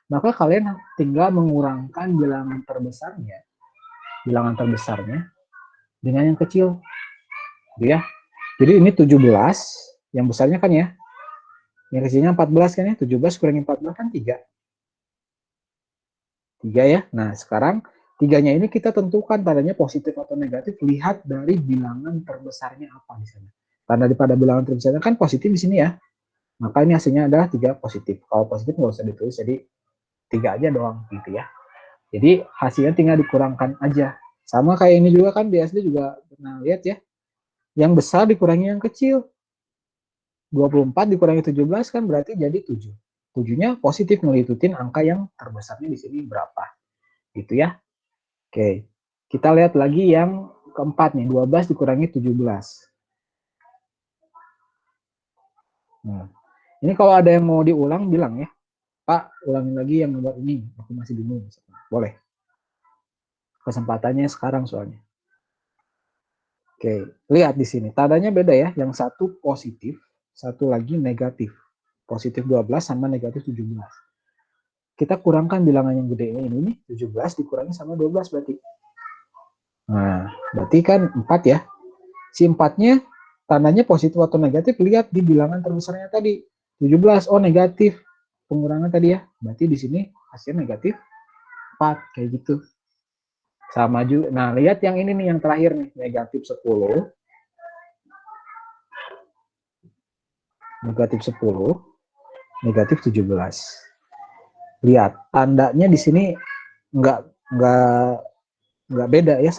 maka kalian tinggal mengurangkan bilangan terbesarnya dengan yang kecil gitu ya. Jadi ini 17, yang besarnya kan ya, yang kecilnya 14 kan ya, 17 kurangi 14 kan 3 ya. Nah sekarang tiganya ini kita tentukan tandanya positif atau negatif, lihat dari bilangan terbesarnya apa di sana. Tanda pada bilangan terbesarnya kan positif di sini ya, maka ini hasilnya adalah 3 positif. Kalau positif nggak usah ditulis, jadi 3 aja doang gitu ya. Jadi hasilnya tinggal dikurangkan aja. Sama kayak ini juga kan, di SD juga pernah lihat ya, yang besar dikurangi yang kecil. 24 dikurangi 17 kan berarti jadi 7. 7-nya positif, ngelitutin angka yang terbesarnya di sini berapa. Gitu ya. Oke. Kita lihat lagi yang keempat nih, 12 dikurangi 17. Nah, ini kalau ada yang mau diulang bilang ya, Pak, ulangin lagi yang nomor ini, aku masih bingung. Boleh. Kesempatannya sekarang soalnya. Oke, lihat di sini. Tandanya beda ya, yang satu positif, satu lagi negatif. Positif 12 sama negatif 17. Kita kurangkan bilangan yang gede ini nih, 17 dikurangi sama 12 berarti. Nah, berarti kan 4 ya. Si 4-nya tandanya positif atau negatif, lihat di bilangan terbesarnya tadi. 17, oh negatif. Pengurangan tadi ya. Berarti di sini hasilnya negatif 4, kayak gitu. Sama juga. Nah, lihat yang ini nih, yang terakhir nih, negatif 10. Negatif 10, negatif 17. Lihat, tandanya di sini nggak beda ya,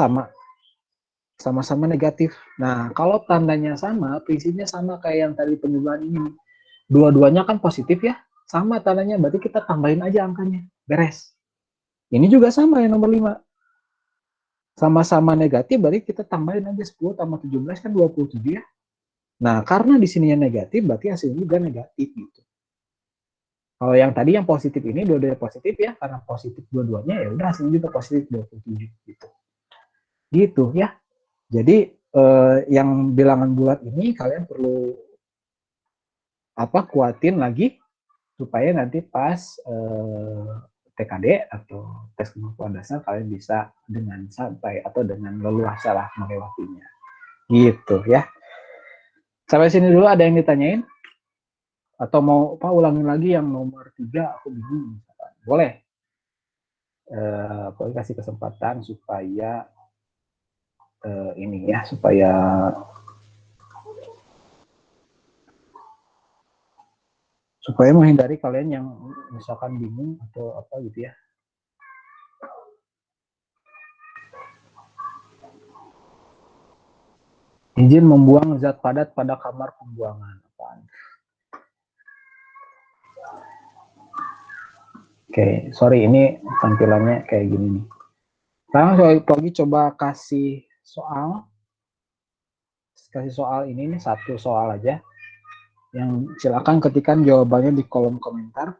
sama-sama negatif. Nah, kalau tandanya sama, prinsipnya sama kayak yang tadi penyebabkan ini. Dua-duanya kan positif ya, sama tandanya, berarti kita tambahin aja angkanya, beres. Ini juga sama yang nomor 5. Sama-sama negatif, berarti kita tambahin aja 10 tambah 17 kan 27 ya. Nah, karena di sini yang negatif, berarti hasilnya juga negatif gitu. Kalau yang tadi yang positif ini dua-duanya positif ya, karena positif dua-duanya ya udah hasilnya juga positif 27 gitu. Gitu ya. Jadi yang bilangan bulat ini kalian perlu kuatin lagi supaya nanti pas TKD atau tes kemampuan dasar kalian bisa dengan santai atau dengan leluasa lah melewatinya. Gitu ya. Sampai sini dulu, ada yang ditanyain? Atau mau ulangin lagi yang nomor 3, aku bingung. Boleh. Boleh kasih kesempatan supaya ini ya, supaya menghindari kalian yang misalkan bingung atau apa gitu ya. Izin membuang zat padat pada kamar pembuangan. Apaan? Oke, sorry ini tampilannya kayak gini nih. Sekarang lagi coba kasih soal ini nih, satu soal aja. Yang silakan ketikkan jawabannya di kolom komentar.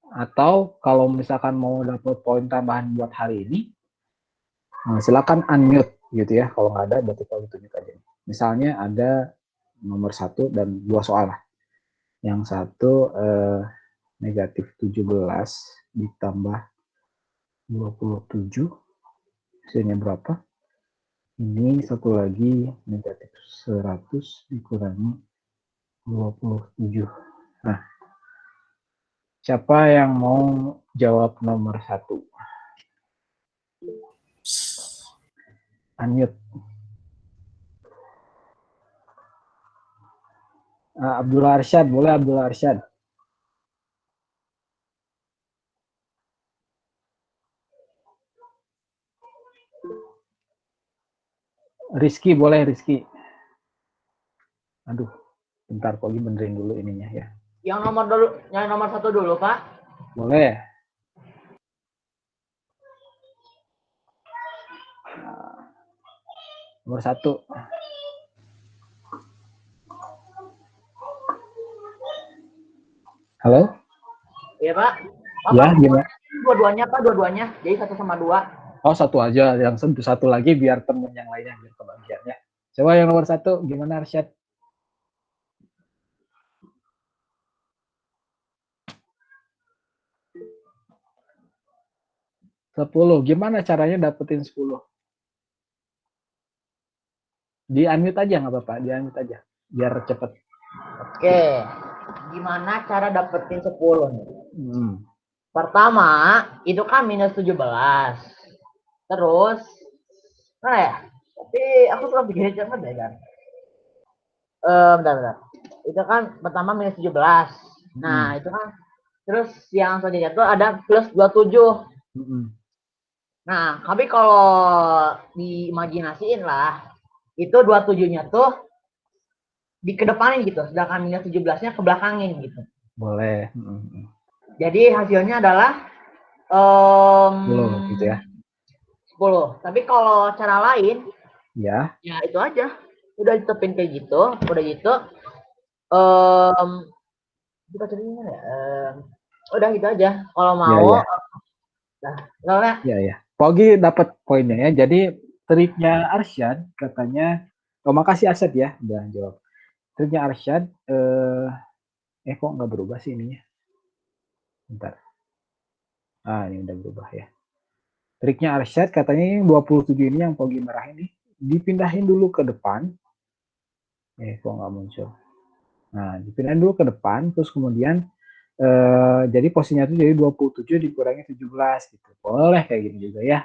Atau kalau misalkan mau dapat poin tambahan buat hari ini, silakan unmute gitu ya. Kalau nggak ada berarti kalau tunjuk aja. Misalnya ada nomor 1 dan 2 soal lah. Yang satu negatif 17 ditambah 27 hasilnya berapa? Ini satu lagi negatif 100 dikurangi 27. Nah, siapa yang mau jawab nomor 1? Unmute. Abdullah Arsyad, boleh Abdullah Arsyad. Rizky, boleh Rizky. Aduh, bentar Pogi benerin dulu ininya ya. Yang nomor 1 dulu, Pak. Boleh. Nomor 1. Halo? Iya, Pak. Ya, gimana? Dua-duanya, Pak, dua-duanya. Jadi 1 sama 2. Oh, satu aja. Yang satu lagi biar temen yang lainnya biar kebagiannya. Coba yang nomor 1, gimana Arsyad? Sepuluh. Gimana caranya dapetin 10? Di unmute aja nggak apa-apa, di unmute aja. Biar cepet. Oke. Gimana cara dapetin 10 nih? Hmm. Pertama, itu kan minus 17. Terus, mana ya? Tapi aku suka bikin cepet deh kan. Bentar. Itu kan pertama minus 17. Nah, itu kan. Terus yang selanjutnya itu ada plus 27. Nah, tapi kalau diimajinasiin lah, itu 27-nya tuh dikedepanin gitu, sedangkan minus 17-nya ke belakangin gitu. Boleh. Jadi hasilnya adalah 10 gitu ya. 10. Tapi kalau cara lain, Ya. ya itu aja. Udah ditetepin kayak gitu, udah gitu. Kita ceritain ya. Udah gitu aja. Kalau mau, Ya. Pogi dapat poinnya ya. Jadi triknya Arsyad katanya, oh makasih Arsyad ya udah jawab. Triknya Arsyad, kok nggak berubah sih ininya? Bentar. Ini udah berubah ya. Triknya Arsyad katanya yang 27 ini yang Pogi merah ini dipindahin dulu ke depan. Kok nggak muncul? Nah, dipindahin dulu ke depan, terus kemudian jadi posisinya itu jadi 27 dikurangi 17 gitu. Boleh kayak gini juga ya.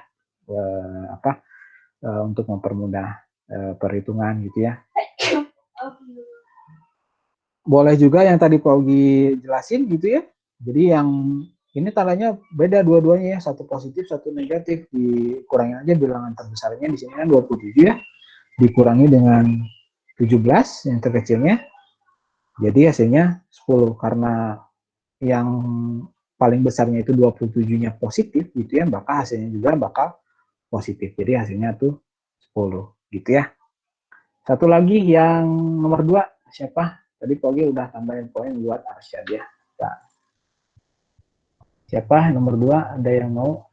Untuk mempermudah perhitungan gitu ya. Boleh juga yang tadi Pogi jelasin gitu ya. Jadi yang ini tandanya beda dua-duanya ya, satu positif, satu negatif. Dikurangin aja bilangan terbesarnya di sini kan 27 ya. Dikurangi dengan 17 yang terkecilnya. Jadi hasilnya 10 karena yang paling besarnya itu 27-nya positif gitu ya, maka hasilnya juga bakal positif. Jadi hasilnya tuh 10 gitu ya. Satu lagi yang nomor 2 siapa? Tadi Pogi udah tambahin poin buat Arsyad ya. Nah, siapa nomor 2? Ada yang mau?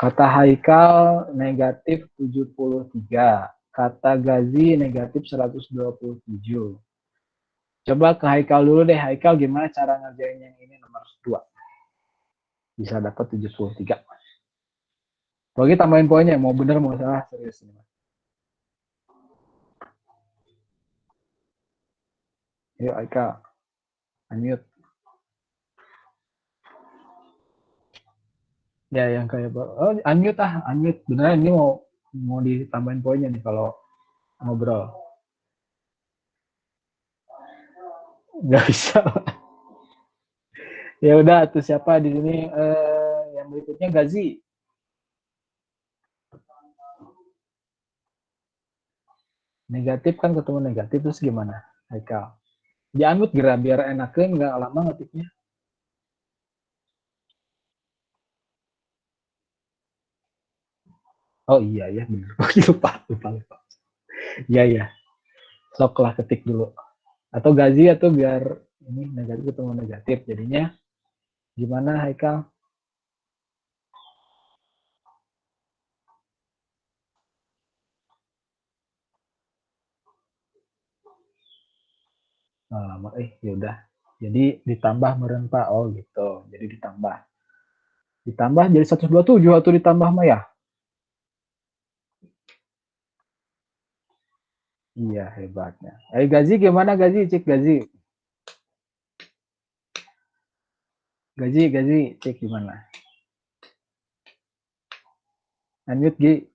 Kata Haikal negatif 73. Kata Gazi negatif 127. Coba ke Haikal dulu deh. Haikal gimana cara ngerjain yang ini nomor 2? Bisa dapat 73. Pogi tambahin poinnya. Mau bener mau salah. Serius ini. Yuk Haikal. Unmute. Ya yang kayak unmute beneran ini mau ditambahin poinnya nih kalau ngobrol. Nggak bisa. Ya udah tuh siapa di sini yang berikutnya Gazi. Negatif kan ketemu negatif terus gimana? Haikal. Ya unmute gerak biar enakin nggak lama ngetiknya. Oh iya ya bener. Lupa. Iya. Sok lah ketik dulu. Atau Gazi atau biar ini negatif ketemu negatif jadinya gimana Haikal? Lama ya udah Jadi ditambah meureun Pak. Oh gitu. Jadi ditambah. Ditambah jadi 127 atau ditambah mah ya? Iya, hebatnya. Gazi gimana Gazi? Cek Gazi. Gazi, cek gimana? Lanjut Gi.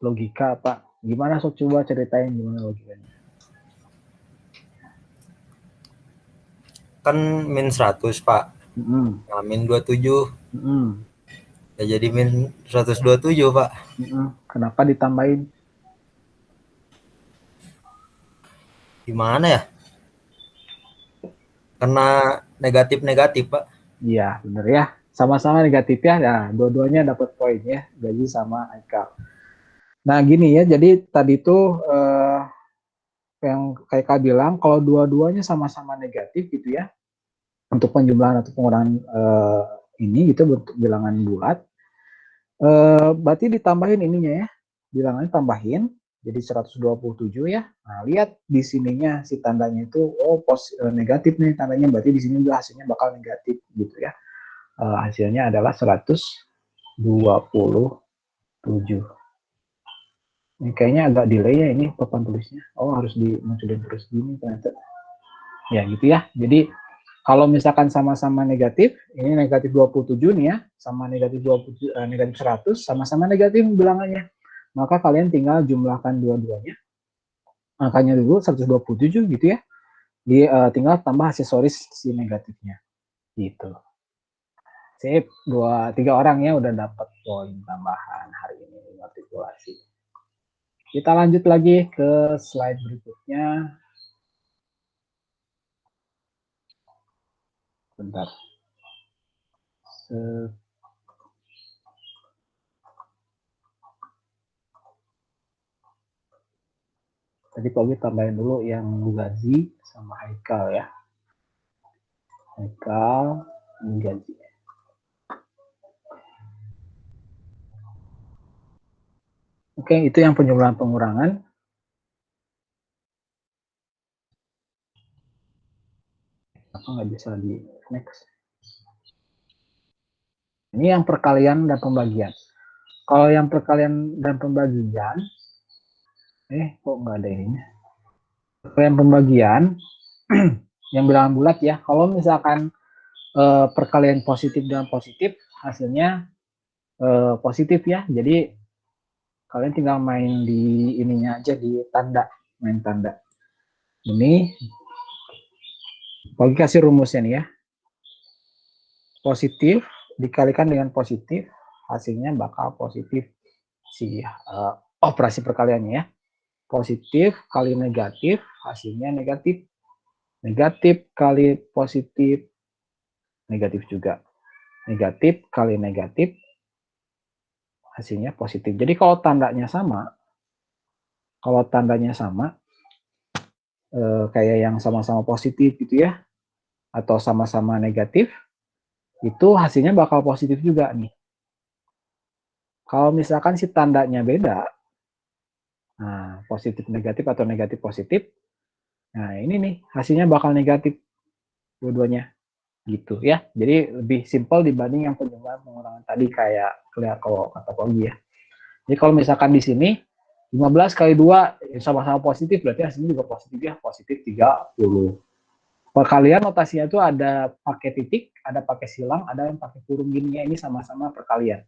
Logika Pak. Gimana sok coba ceritain gimana logikanya? Kan min 100 Pak. Nah, min 27. Ya jadi min 127 Pak. Kenapa ditambahin? Gimana ya? Karena negatif-negatif Pak. Iya, bener ya. Sama-sama negatif ya. Nah, dua-duanya dapat poin ya. Gaji sama Haikal. Nah, gini ya. Jadi tadi tuh yang kayak Kak bilang, kalau dua-duanya sama-sama negatif gitu ya, untuk penjumlahan atau pengurangan ini gitu bentuk bilangan bulat, berarti ditambahin ininya ya. Bilangannya tambahin. Jadi 127 ya. Nah, lihat di sininya si tandanya itu negatif nih tandanya, berarti di sini juga hasilnya bakal negatif gitu ya. Hasilnya adalah 127. Ini kayaknya agak delay ya ini papan tulisnya. Oh, harus dimunculin terus gini ternyata. Ya gitu ya. Jadi kalau misalkan sama-sama negatif, ini negatif 27 nih ya, sama negatif 27 negatif 100 sama-sama negatif bilangannya. Maka kalian tinggal jumlahkan dua-duanya. Angkanya dulu 127 gitu ya. Tinggal tambah aksesoris si negatifnya. Gitu. Sip, 3 orang ya udah dapat poin tambahan hari ini artikulasi. Kita lanjut lagi ke slide berikutnya. Bentar. Tadi Pogi tambahin dulu yang Gazi sama Haikal ya. Haikal, Gazi. Oke, itu yang penjumlahan pengurangan. Apa nggak bisa di next? Ini yang perkalian dan pembagian. Kalau yang perkalian dan pembagian, kok nggak ada ininya? Perkalian pembagian, yang bilangan bulat ya. Kalau misalkan perkalian positif dan positif, hasilnya positif ya. Jadi kalian tinggal main di ininya aja, di tanda, main tanda. Ini, Pogi kasih rumusnya nih ya. Positif dikalikan dengan positif, hasilnya bakal positif si operasi perkaliannya ya. Positif kali negatif, hasilnya negatif. Negatif kali positif, negatif juga. Negatif kali negatif, hasilnya positif. Jadi kalau tandanya sama, kayak yang sama-sama positif gitu ya, atau sama-sama negatif, itu hasilnya bakal positif juga nih. Kalau misalkan si tandanya beda, nah positif negatif atau negatif positif, nah ini nih hasilnya bakal negatif dua-duanya gitu ya. Jadi lebih simpel dibanding yang penjumlahan pengurangan tadi kayak kalau kata Pogi ya. Jadi kalau misalkan di sini 15 kali 2 sama-sama positif, berarti hasilnya juga positif ya, positif 30. Perkalian notasinya itu ada pakai titik, ada pakai silang, ada yang pakai kurung gini ya, ini sama-sama perkalian.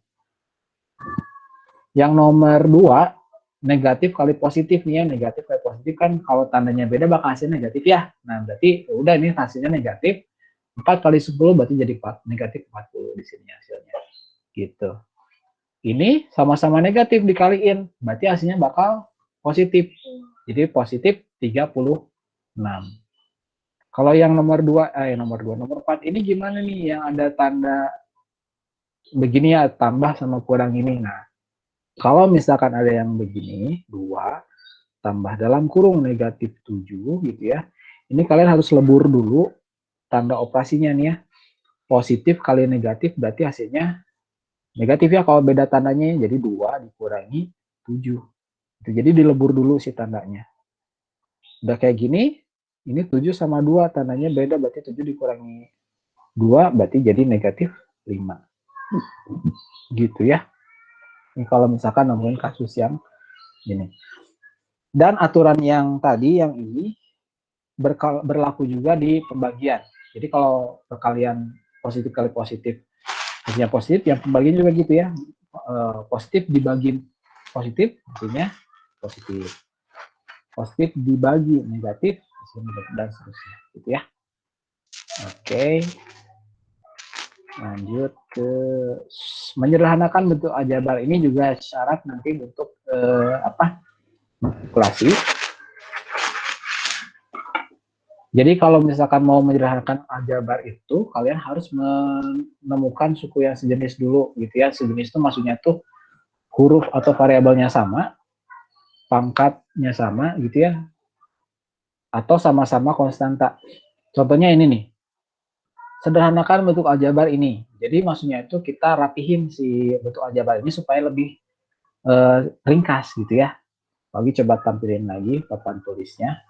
Yang nomor 2, negatif kali positif nih ya, negatif kali positif kan kalau tandanya beda bakal hasilnya negatif ya. Nah berarti udah ini hasilnya negatif, 4 kali 10 berarti jadi 4, negatif 40 di sini hasilnya. Gitu. Ini sama-sama negatif dikaliin, berarti hasilnya bakal positif. Jadi positif 36. Kalau yang nomor 4 ini gimana nih yang ada tanda begini ya, tambah sama kurang ini. Nah, kalau misalkan ada yang begini, 2 tambah dalam kurung negatif 7 gitu ya. Ini kalian harus lebur dulu tanda operasinya nih ya. Positif kali negatif berarti hasilnya negatif ya kalau beda tandanya, jadi 2 dikurangi 7. Jadi dilebur dulu si tandanya. Udah kayak gini, Ini 7 sama 2, tandanya beda, berarti 7 dikurangi 2, berarti jadi negatif 5. Gitu ya. Ini kalau misalkan nemuin kasus yang ini. Dan aturan yang tadi, yang ini, berlaku juga di pembagian. Jadi kalau perkalian positif kali positif, hasilnya positif, yang pembagian juga gitu ya. Positif dibagi positif, hasilnya positif. Positif dibagi negatif, dan seterusnya, gitu ya. Oke, lanjut ke menyederhanakan bentuk aljabar. Ini juga syarat nanti bentuk manipulasi. Jadi kalau misalkan mau menyederhanakan aljabar itu, kalian harus menemukan suku yang sejenis dulu, gitu ya. Sejenis itu maksudnya tuh huruf atau variabelnya sama, pangkatnya sama, gitu ya, atau sama-sama konstanta. Contohnya ini nih, sederhanakan bentuk aljabar ini. Jadi maksudnya itu kita rapihin si bentuk aljabar ini supaya lebih ringkas gitu ya. Lagi coba tampilin lagi papan tulisnya.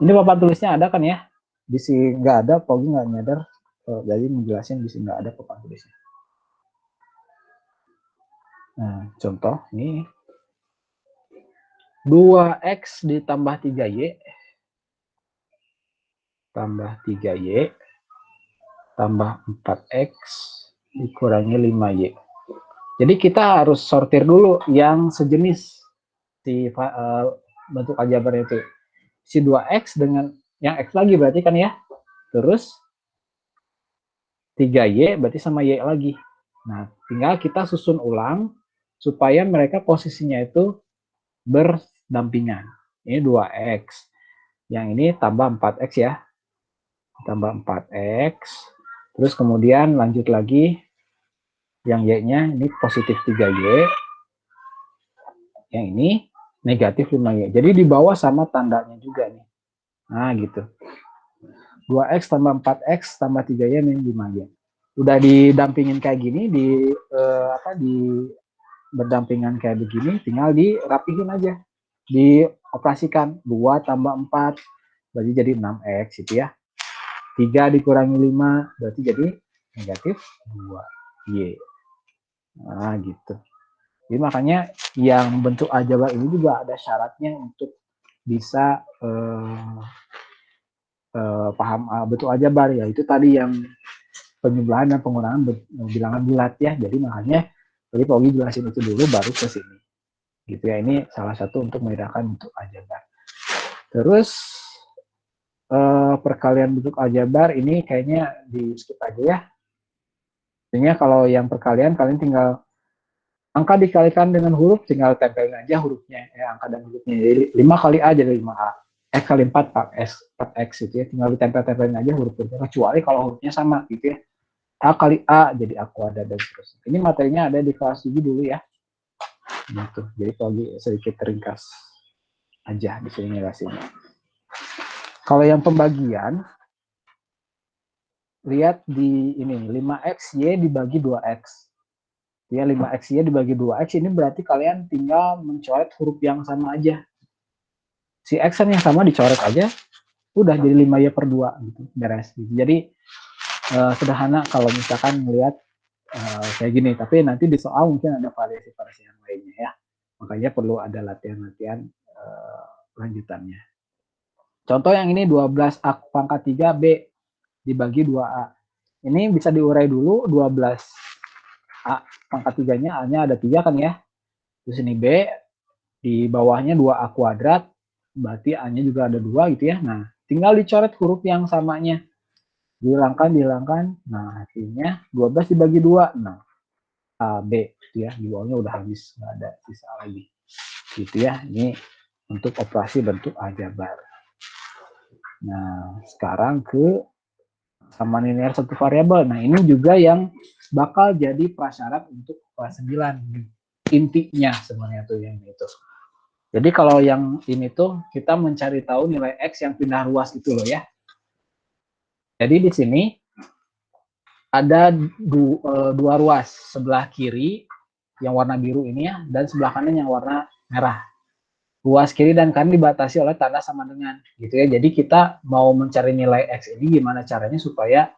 Ini papan tulisnya ada kan ya? Di sini nggak ada, Pogi nggak nyadar. Jadi menjelasin di sini nggak ada papan tulisnya. Nah, contoh ini 2x ditambah 3y tambah 3y tambah 4x dikurangi 5y. Jadi kita harus sortir dulu yang sejenis si bentuk aljabar itu. Si 2x dengan yang x lagi berarti kan ya. Terus 3y berarti sama y lagi. Nah, tinggal kita susun ulang supaya mereka posisinya itu berdampingan. Ini 2x. Yang ini tambah 4x ya. Tambah 4x. Terus kemudian lanjut lagi. Yang y-nya ini positif 3y. Yang ini negatif 5y. Jadi di bawah sama tandanya juga nih. Nah, gitu. 2x tambah 4x tambah 3y min 5y. Udah didampingin kayak gini, di berdampingan kayak begini, tinggal dirapihin aja. Dioperasikan 2 tambah 4 berarti jadi 6x gitu ya. 3 dikurangi 5 berarti jadi negatif 2y. Nah, gitu. Jadi makanya yang bentuk aljabar ini juga ada syaratnya untuk bisa paham bentuk aljabar, yaitu tadi yang penjumlahan dan pengurangan bilangan bulat ya. Jadi makanya tadi Pak Ogi jelasin itu dulu baru ke sini. Gitu ya, ini salah satu untuk membedakan bentuk aljabar. Terus perkalian bentuk aljabar ini kayaknya di skip aja ya. Artinya kalau yang perkalian kalian tinggal angka dikalikan dengan huruf, tinggal tempelin aja hurufnya, angka dan hurufnya. Jadi 5 kali A jadi 5A. X kali 4, 4X gitu ya. Tinggal ditempel-tempelin aja huruf-hurufnya, kecuali kalau hurufnya sama gitu ya. A kali A jadi A kuadrat dan seterusnya. Ini materinya ada di kelas 7 dulu ya. Gitu. Jadi kalau sedikit ringkas aja di sini jelasinnya. Kalau yang pembagian, lihat di ini 5xy dibagi 2x. Ya 5xy dibagi 2x ini berarti kalian tinggal mencoret huruf yang sama aja. Si x yang sama dicoret aja, udah jadi 5y per 2 gitu, beres. Gitu. Jadi sederhana kalau misalkan melihat kayak gini, tapi nanti di soal mungkin ada variasi-variasi yang lainnya ya. Makanya perlu ada latihan-latihan lanjutannya. Contoh yang ini 12A pangkat 3B dibagi 2A. Ini bisa diurai dulu 12A pangkat 3-nya, A-nya ada 3 kan ya. Terus ini B, di bawahnya 2A kuadrat, berarti A-nya juga ada 2 gitu ya. Nah, tinggal dicoret huruf yang samanya. Dihilangkan. Nah, hasilnya 12 dibagi 2. Nah, A, B gitu ya. Di bawahnya udah habis, nggak ada sisa lagi. Gitu ya. Ini untuk operasi bentuk aljabar. Nah, sekarang ke sama linear satu variabel. Nah, ini juga yang bakal jadi prasyarat untuk kelas 9. Intinya sebenarnya tuh yang itu. Jadi kalau yang ini tuh kita mencari tahu nilai X yang pindah ruas itu loh ya. Jadi di sini ada dua ruas, sebelah kiri yang warna biru ini ya, dan sebelah kanan yang warna merah. ruas kiri dan kanan dibatasi oleh tanda sama dengan, gitu ya. Jadi kita mau mencari nilai X ini gimana caranya supaya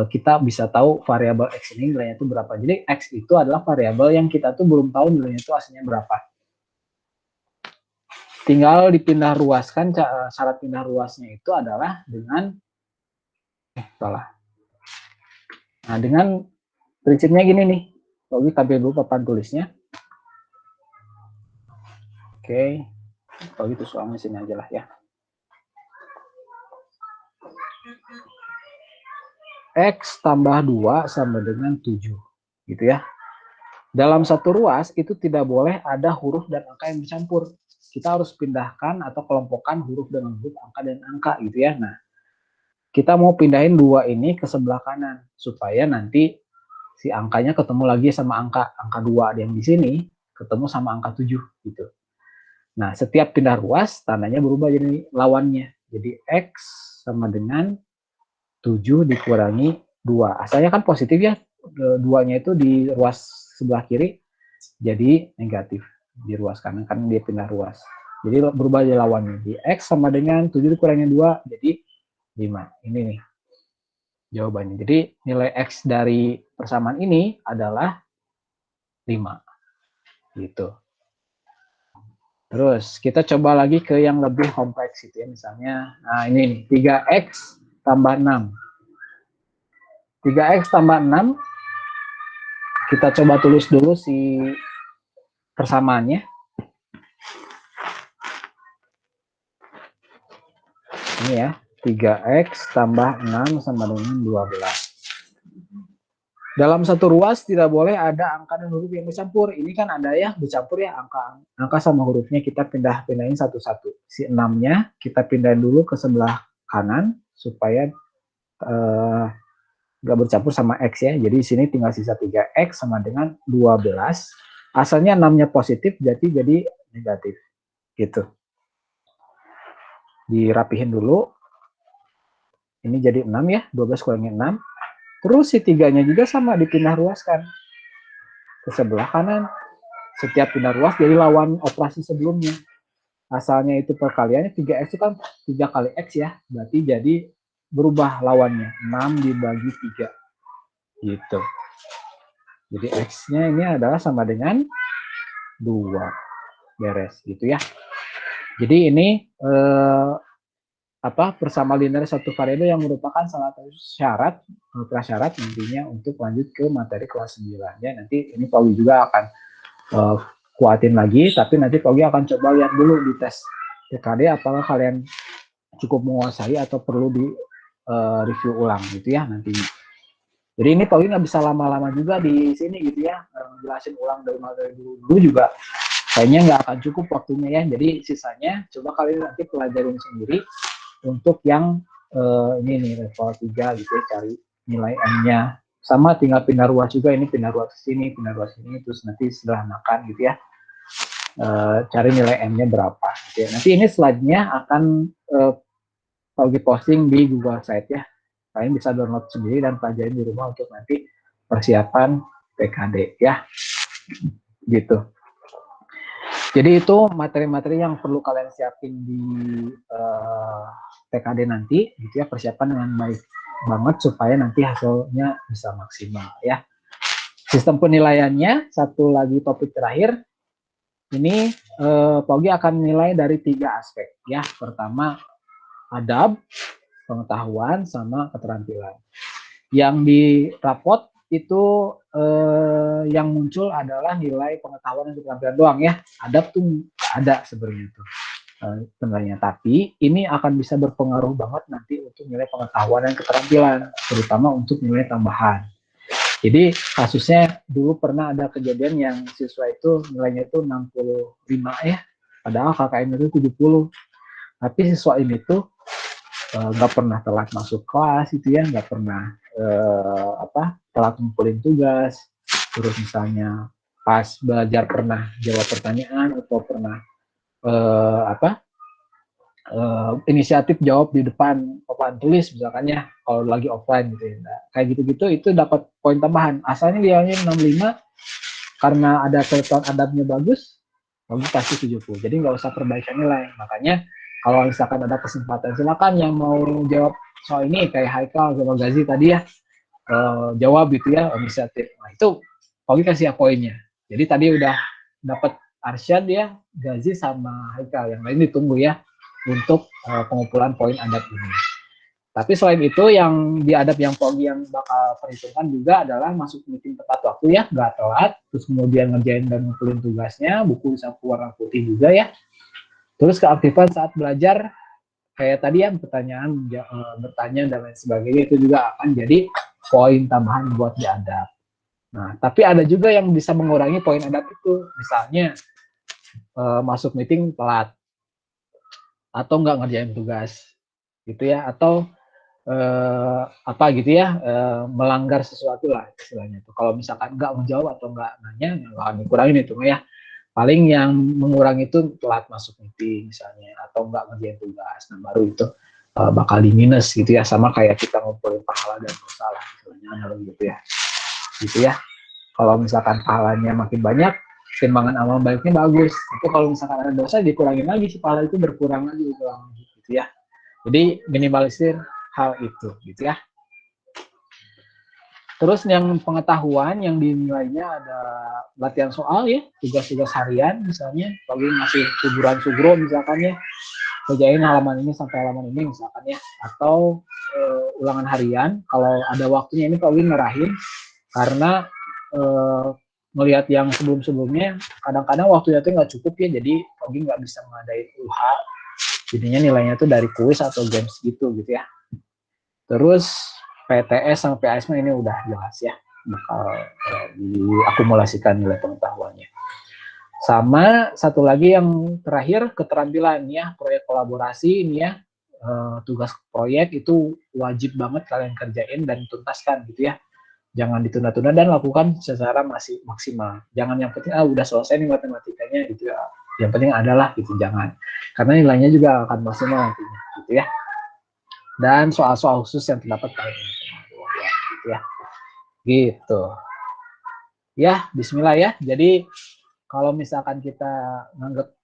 kita bisa tahu variabel X ini nilainya itu berapa. Jadi X itu adalah variabel yang kita tuh belum tahu nilainya itu aslinya berapa. Tinggal dipindah ruaskan, syarat pindah ruasnya itu adalah dengan Nah, dengan prinsipnya gini nih. Oke, tampil dulu papan tulisnya. Oke. Kalau gitu soalnya sini aja lah ya. X tambah 2 sama dengan 7. Gitu ya. Dalam satu ruas itu tidak boleh ada huruf dan angka yang bercampur. Kita harus pindahkan atau kelompokkan huruf dengan huruf, angka dan angka gitu ya. Nah, kita mau pindahin 2 ini ke sebelah kanan supaya nanti si angkanya ketemu lagi sama angka 2 yang di sini ketemu sama angka 7 gitu. Nah, setiap pindah ruas tandanya berubah jadi lawannya. Jadi X sama dengan 7 dikurangi 2. Asalnya kan positif ya. 2-nya itu di ruas sebelah kiri jadi negatif. Di ruas kanan kan dia pindah ruas. Jadi berubah jadi lawannya. Di X sama dengan 7 dikurangi 2 jadi 5. Ini nih jawabannya. Jadi nilai X dari persamaan ini adalah 5. Gitu. Terus kita coba lagi ke yang lebih kompleks gitu ya. Misalnya, nah ini nih, 3X tambah 6. 3X tambah 6. Kita coba tulis dulu si persamaannya. Ini ya, 3X tambah 6 sama dengan 12. Dalam satu ruas tidak boleh ada angka dan huruf yang bercampur. Ini kan ada ya bercampur ya, angka sama hurufnya kita pindahin satu-satu. Si 6-nya kita pindahin dulu ke sebelah kanan supaya nggak bercampur sama X ya. Jadi di sini tinggal sisa 3X sama dengan 12. Asalnya 6-nya positif jadi negatif. Gitu. Dirapihin dulu. Ini jadi 6 ya, 12 kurangi 6. Terus si 3-nya juga sama dipindah ruaskan ke sebelah kanan. Setiap pindah ruas jadi lawan operasi sebelumnya. Asalnya itu perkaliannya 3X itu kan 3 kali X ya. Berarti jadi berubah lawannya. 6 dibagi 3. Gitu. Jadi X-nya ini adalah sama dengan 2. Beres gitu ya. Jadi ini bersama linear satu variabel yang merupakan salah satu syarat prasyarat nantinya untuk lanjut ke materi kelas 9 ya. Nanti ini Pak Wi juga akan kuatin lagi, tapi nanti Pak Wi akan coba lihat dulu di tes TKD apakah kalian cukup menguasai atau perlu di review ulang gitu ya nantinya. Jadi ini Pak Wi nggak bisa lama-lama juga di sini gitu ya, jelasin ulang dari materi dulu juga kayaknya nggak akan cukup waktunya ya. Jadi sisanya coba kalian nanti pelajarin sendiri untuk yang ini nih level 3 gitu ya, cari nilai M-nya. Sama tinggal pindah ruas juga, ini pindah ruas ke sini, pindah ruas sini, terus nanti sederhanakan gitu ya. Cari nilai M-nya berapa gitu ya. Nanti ini slide-nya akan Pak posting di Google Site ya. Kalian bisa download sendiri dan pelajarin di rumah untuk nanti persiapan PKD ya. Gitu. Jadi itu materi-materi yang perlu kalian siapin di TKD nanti, gitu ya, persiapan dengan baik banget supaya nanti hasilnya bisa maksimal ya. Sistem penilaiannya, satu lagi topik terakhir, ini Pak Ogi akan nilai dari 3 aspek ya. Pertama adab, pengetahuan, sama keterampilan. Yang di rapot itu yang muncul adalah nilai pengetahuan dan keterampilan doang ya. Adab tuh ada sebenarnya tuh sebenarnya, tapi ini akan bisa berpengaruh banget nanti untuk nilai pengetahuan dan keterampilan, terutama untuk nilai tambahan. Jadi kasusnya dulu pernah ada kejadian yang siswa itu nilainya itu 65 ya, padahal KKM itu 70. Tapi siswa ini tuh nggak pernah telat masuk kelas itu ya, nggak pernah telat ngumpulin tugas, terus misalnya pas belajar pernah jawab pertanyaan atau pernah inisiatif jawab di depan papan tulis misalkan ya, kalau lagi offline gitu ya. Nah, kayak gitu-gitu itu dapat poin tambahan. Asalnya nilainya 65 karena ada catatan adabnya bagus, Pogi pasti 70. Jadi nggak usah perbaikan nilai. Makanya kalau misalkan ada kesempatan, silakan yang mau jawab soal ini kayak Haikal sama Gazi tadi ya, jawab gitu ya inisiatif. Nah itu Pogi kasih ya poinnya. Jadi tadi udah dapat Arsyad ya, Gazi sama Haikal. Yang lain ditunggu ya untuk pengumpulan poin adab ini. Tapi selain itu yang di adab yang Pogi yang bakal perhitungkan juga adalah masuk meeting tepat waktu ya, nggak telat, terus kemudian ngerjain dan ngumpulin tugasnya, buku sapu warna putih juga ya. Terus keaktifan saat belajar, kayak tadi ya pertanyaan, bertanya dan lain sebagainya, itu juga akan jadi poin tambahan buat di adab. Nah, tapi ada juga yang bisa mengurangi poin adab itu, misalnya masuk meeting telat, atau nggak ngerjain tugas, gitu ya, atau apa gitu ya, melanggar sesuatu lah istilahnya itu. Kalau misalkan nggak menjawab atau nggak nanya, nggak dikurangin itu ya. Paling yang mengurangi itu telat masuk meeting misalnya, atau nggak ngerjain tugas. Nah baru itu bakal di minus gitu ya, sama kayak kita ngumpulin pahala dan dosa lah istilahnya, analogi gitu ya. Gitu ya. Kalau misalkan pahalanya makin banyak, timbangan amal baiknya bagus. Itu kalau misalkan ada dosa dikurangin lagi, si pahala itu berkurang lagi gitu ya. Jadi minimalisir hal itu gitu ya. Terus yang pengetahuan yang dinilainya ada latihan soal ya, tugas-tugas harian misalnya, Pogi masih kuburan sugro misalkan ya, kerjain halaman ini sampai halaman ini misalkan ya, atau ulangan harian. Kalau ada waktunya ini Pogi ngerahin, karena melihat yang sebelum-sebelumnya kadang-kadang waktunya itu nggak cukup ya, jadi Pogi nggak bisa mengadain UH, jadinya nilainya itu dari kuis atau games gitu ya. Terus PTS sama PAS ini udah jelas ya, bakal diakumulasikan nilai pengetahuannya. Sama satu lagi yang terakhir, keterampilan ya, proyek kolaborasi ini ya, tugas proyek itu wajib banget kalian kerjain dan tuntaskan gitu ya. Jangan ditunda-tunda dan lakukan secara masih maksimal. Jangan yang penting udah selesai nih matematikanya gitu ya. Yang penting adalah gitu, jangan. Karena nilainya juga akan maksimal nantinya gitu ya. Dan soal-soal khusus yang terdapat pada gitu ya. Gitu. Ya, bismillah ya. Jadi kalau misalkan kita nganggap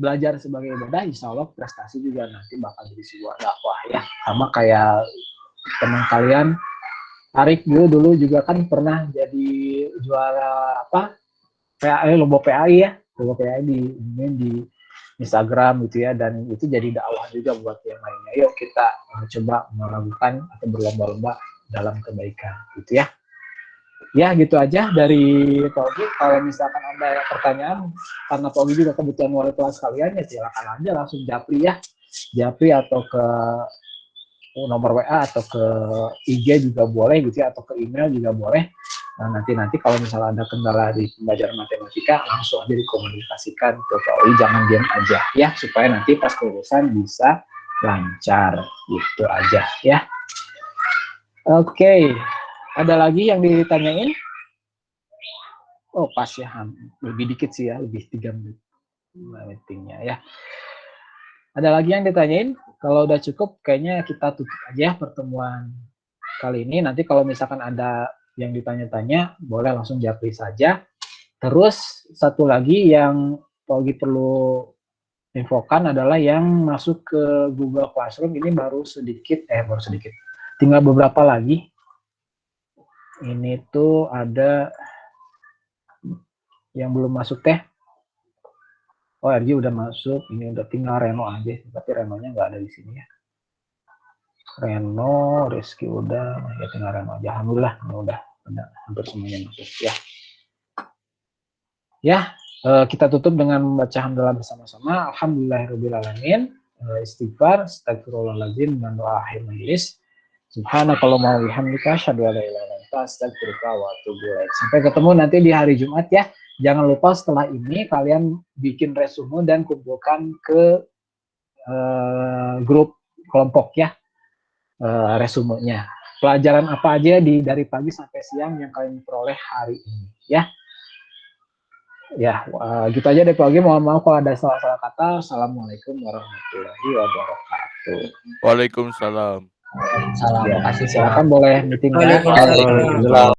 belajar sebagai ibadah, insya Allah prestasi juga nanti bakal jadi sebuah dakwah ya. Sama kayak teman kalian, Tarik dulu juga kan pernah jadi juara apa? PAI, lomba PAI ya. Lomba PAI di Instagram gitu ya, dan itu jadi dakwah juga buat yang lainnya. Yuk kita coba melakukan atau berlomba-lomba dalam kebaikan gitu ya. Ya gitu aja dari Pogi. Kalau misalkan ada pertanyaan, karena Pogi juga kebetulan wali kelas kalian, ya silakan aja langsung japri ya. Japri atau ke nomor WA atau ke IG juga boleh gitu ya, atau ke email juga boleh. Nah, nanti kalau misalnya ada kendala di pembelajaran matematika, langsung aja dikomunikasikan ke POI, jangan diam aja ya, supaya nanti pas kelulusan bisa lancar gitu aja ya. Oke, ada lagi yang ditanyain? Oh pas ya, lebih dikit sih ya, lebih 3 menit meetingnya ya. Ada lagi yang ditanyain? Kalau udah cukup, kayaknya kita tutup aja pertemuan kali ini. Nanti kalau misalkan ada yang ditanya-tanya, boleh langsung japri saja. Terus satu lagi yang Pogi perlu infokan adalah yang masuk ke Google Classroom ini baru sedikit. Tinggal beberapa lagi. Ini tuh ada yang belum masuk teh. Oh, RG udah masuk, ini udah tinggal Reno aja, tapi Renonya nggak ada di sini ya. Reno, Rizky udah, ya tinggal Reno aja. Alhamdulillah, ini udah hampir semuanya masuk ya. Ya, kita tutup dengan membaca hamdalah bersama-sama. Alhamdulillahirrahmanirrahim. Istighfar, astagfirullahaladzim, dengan doa akhir majelis. Subhanakallahumma wa bihamdika, asyhadu an la ilaha illa anta, astaghfiruka wa atubu ilaik. Sampai ketemu nanti di hari Jumat ya. Jangan lupa setelah ini kalian bikin resume dan kumpulkan ke grup kelompok ya, resumenya. Pelajaran apa aja dari pagi sampai siang yang kalian peroleh hari ini ya. Ya, gitu aja deh pagi. Mohon maaf kalau ada salah-salah kata. Assalamualaikum warahmatullahi wabarakatuh. Waalaikumsalam. Salam, Ya, makasih. silakan boleh meeting ya. Waalaikumsalam.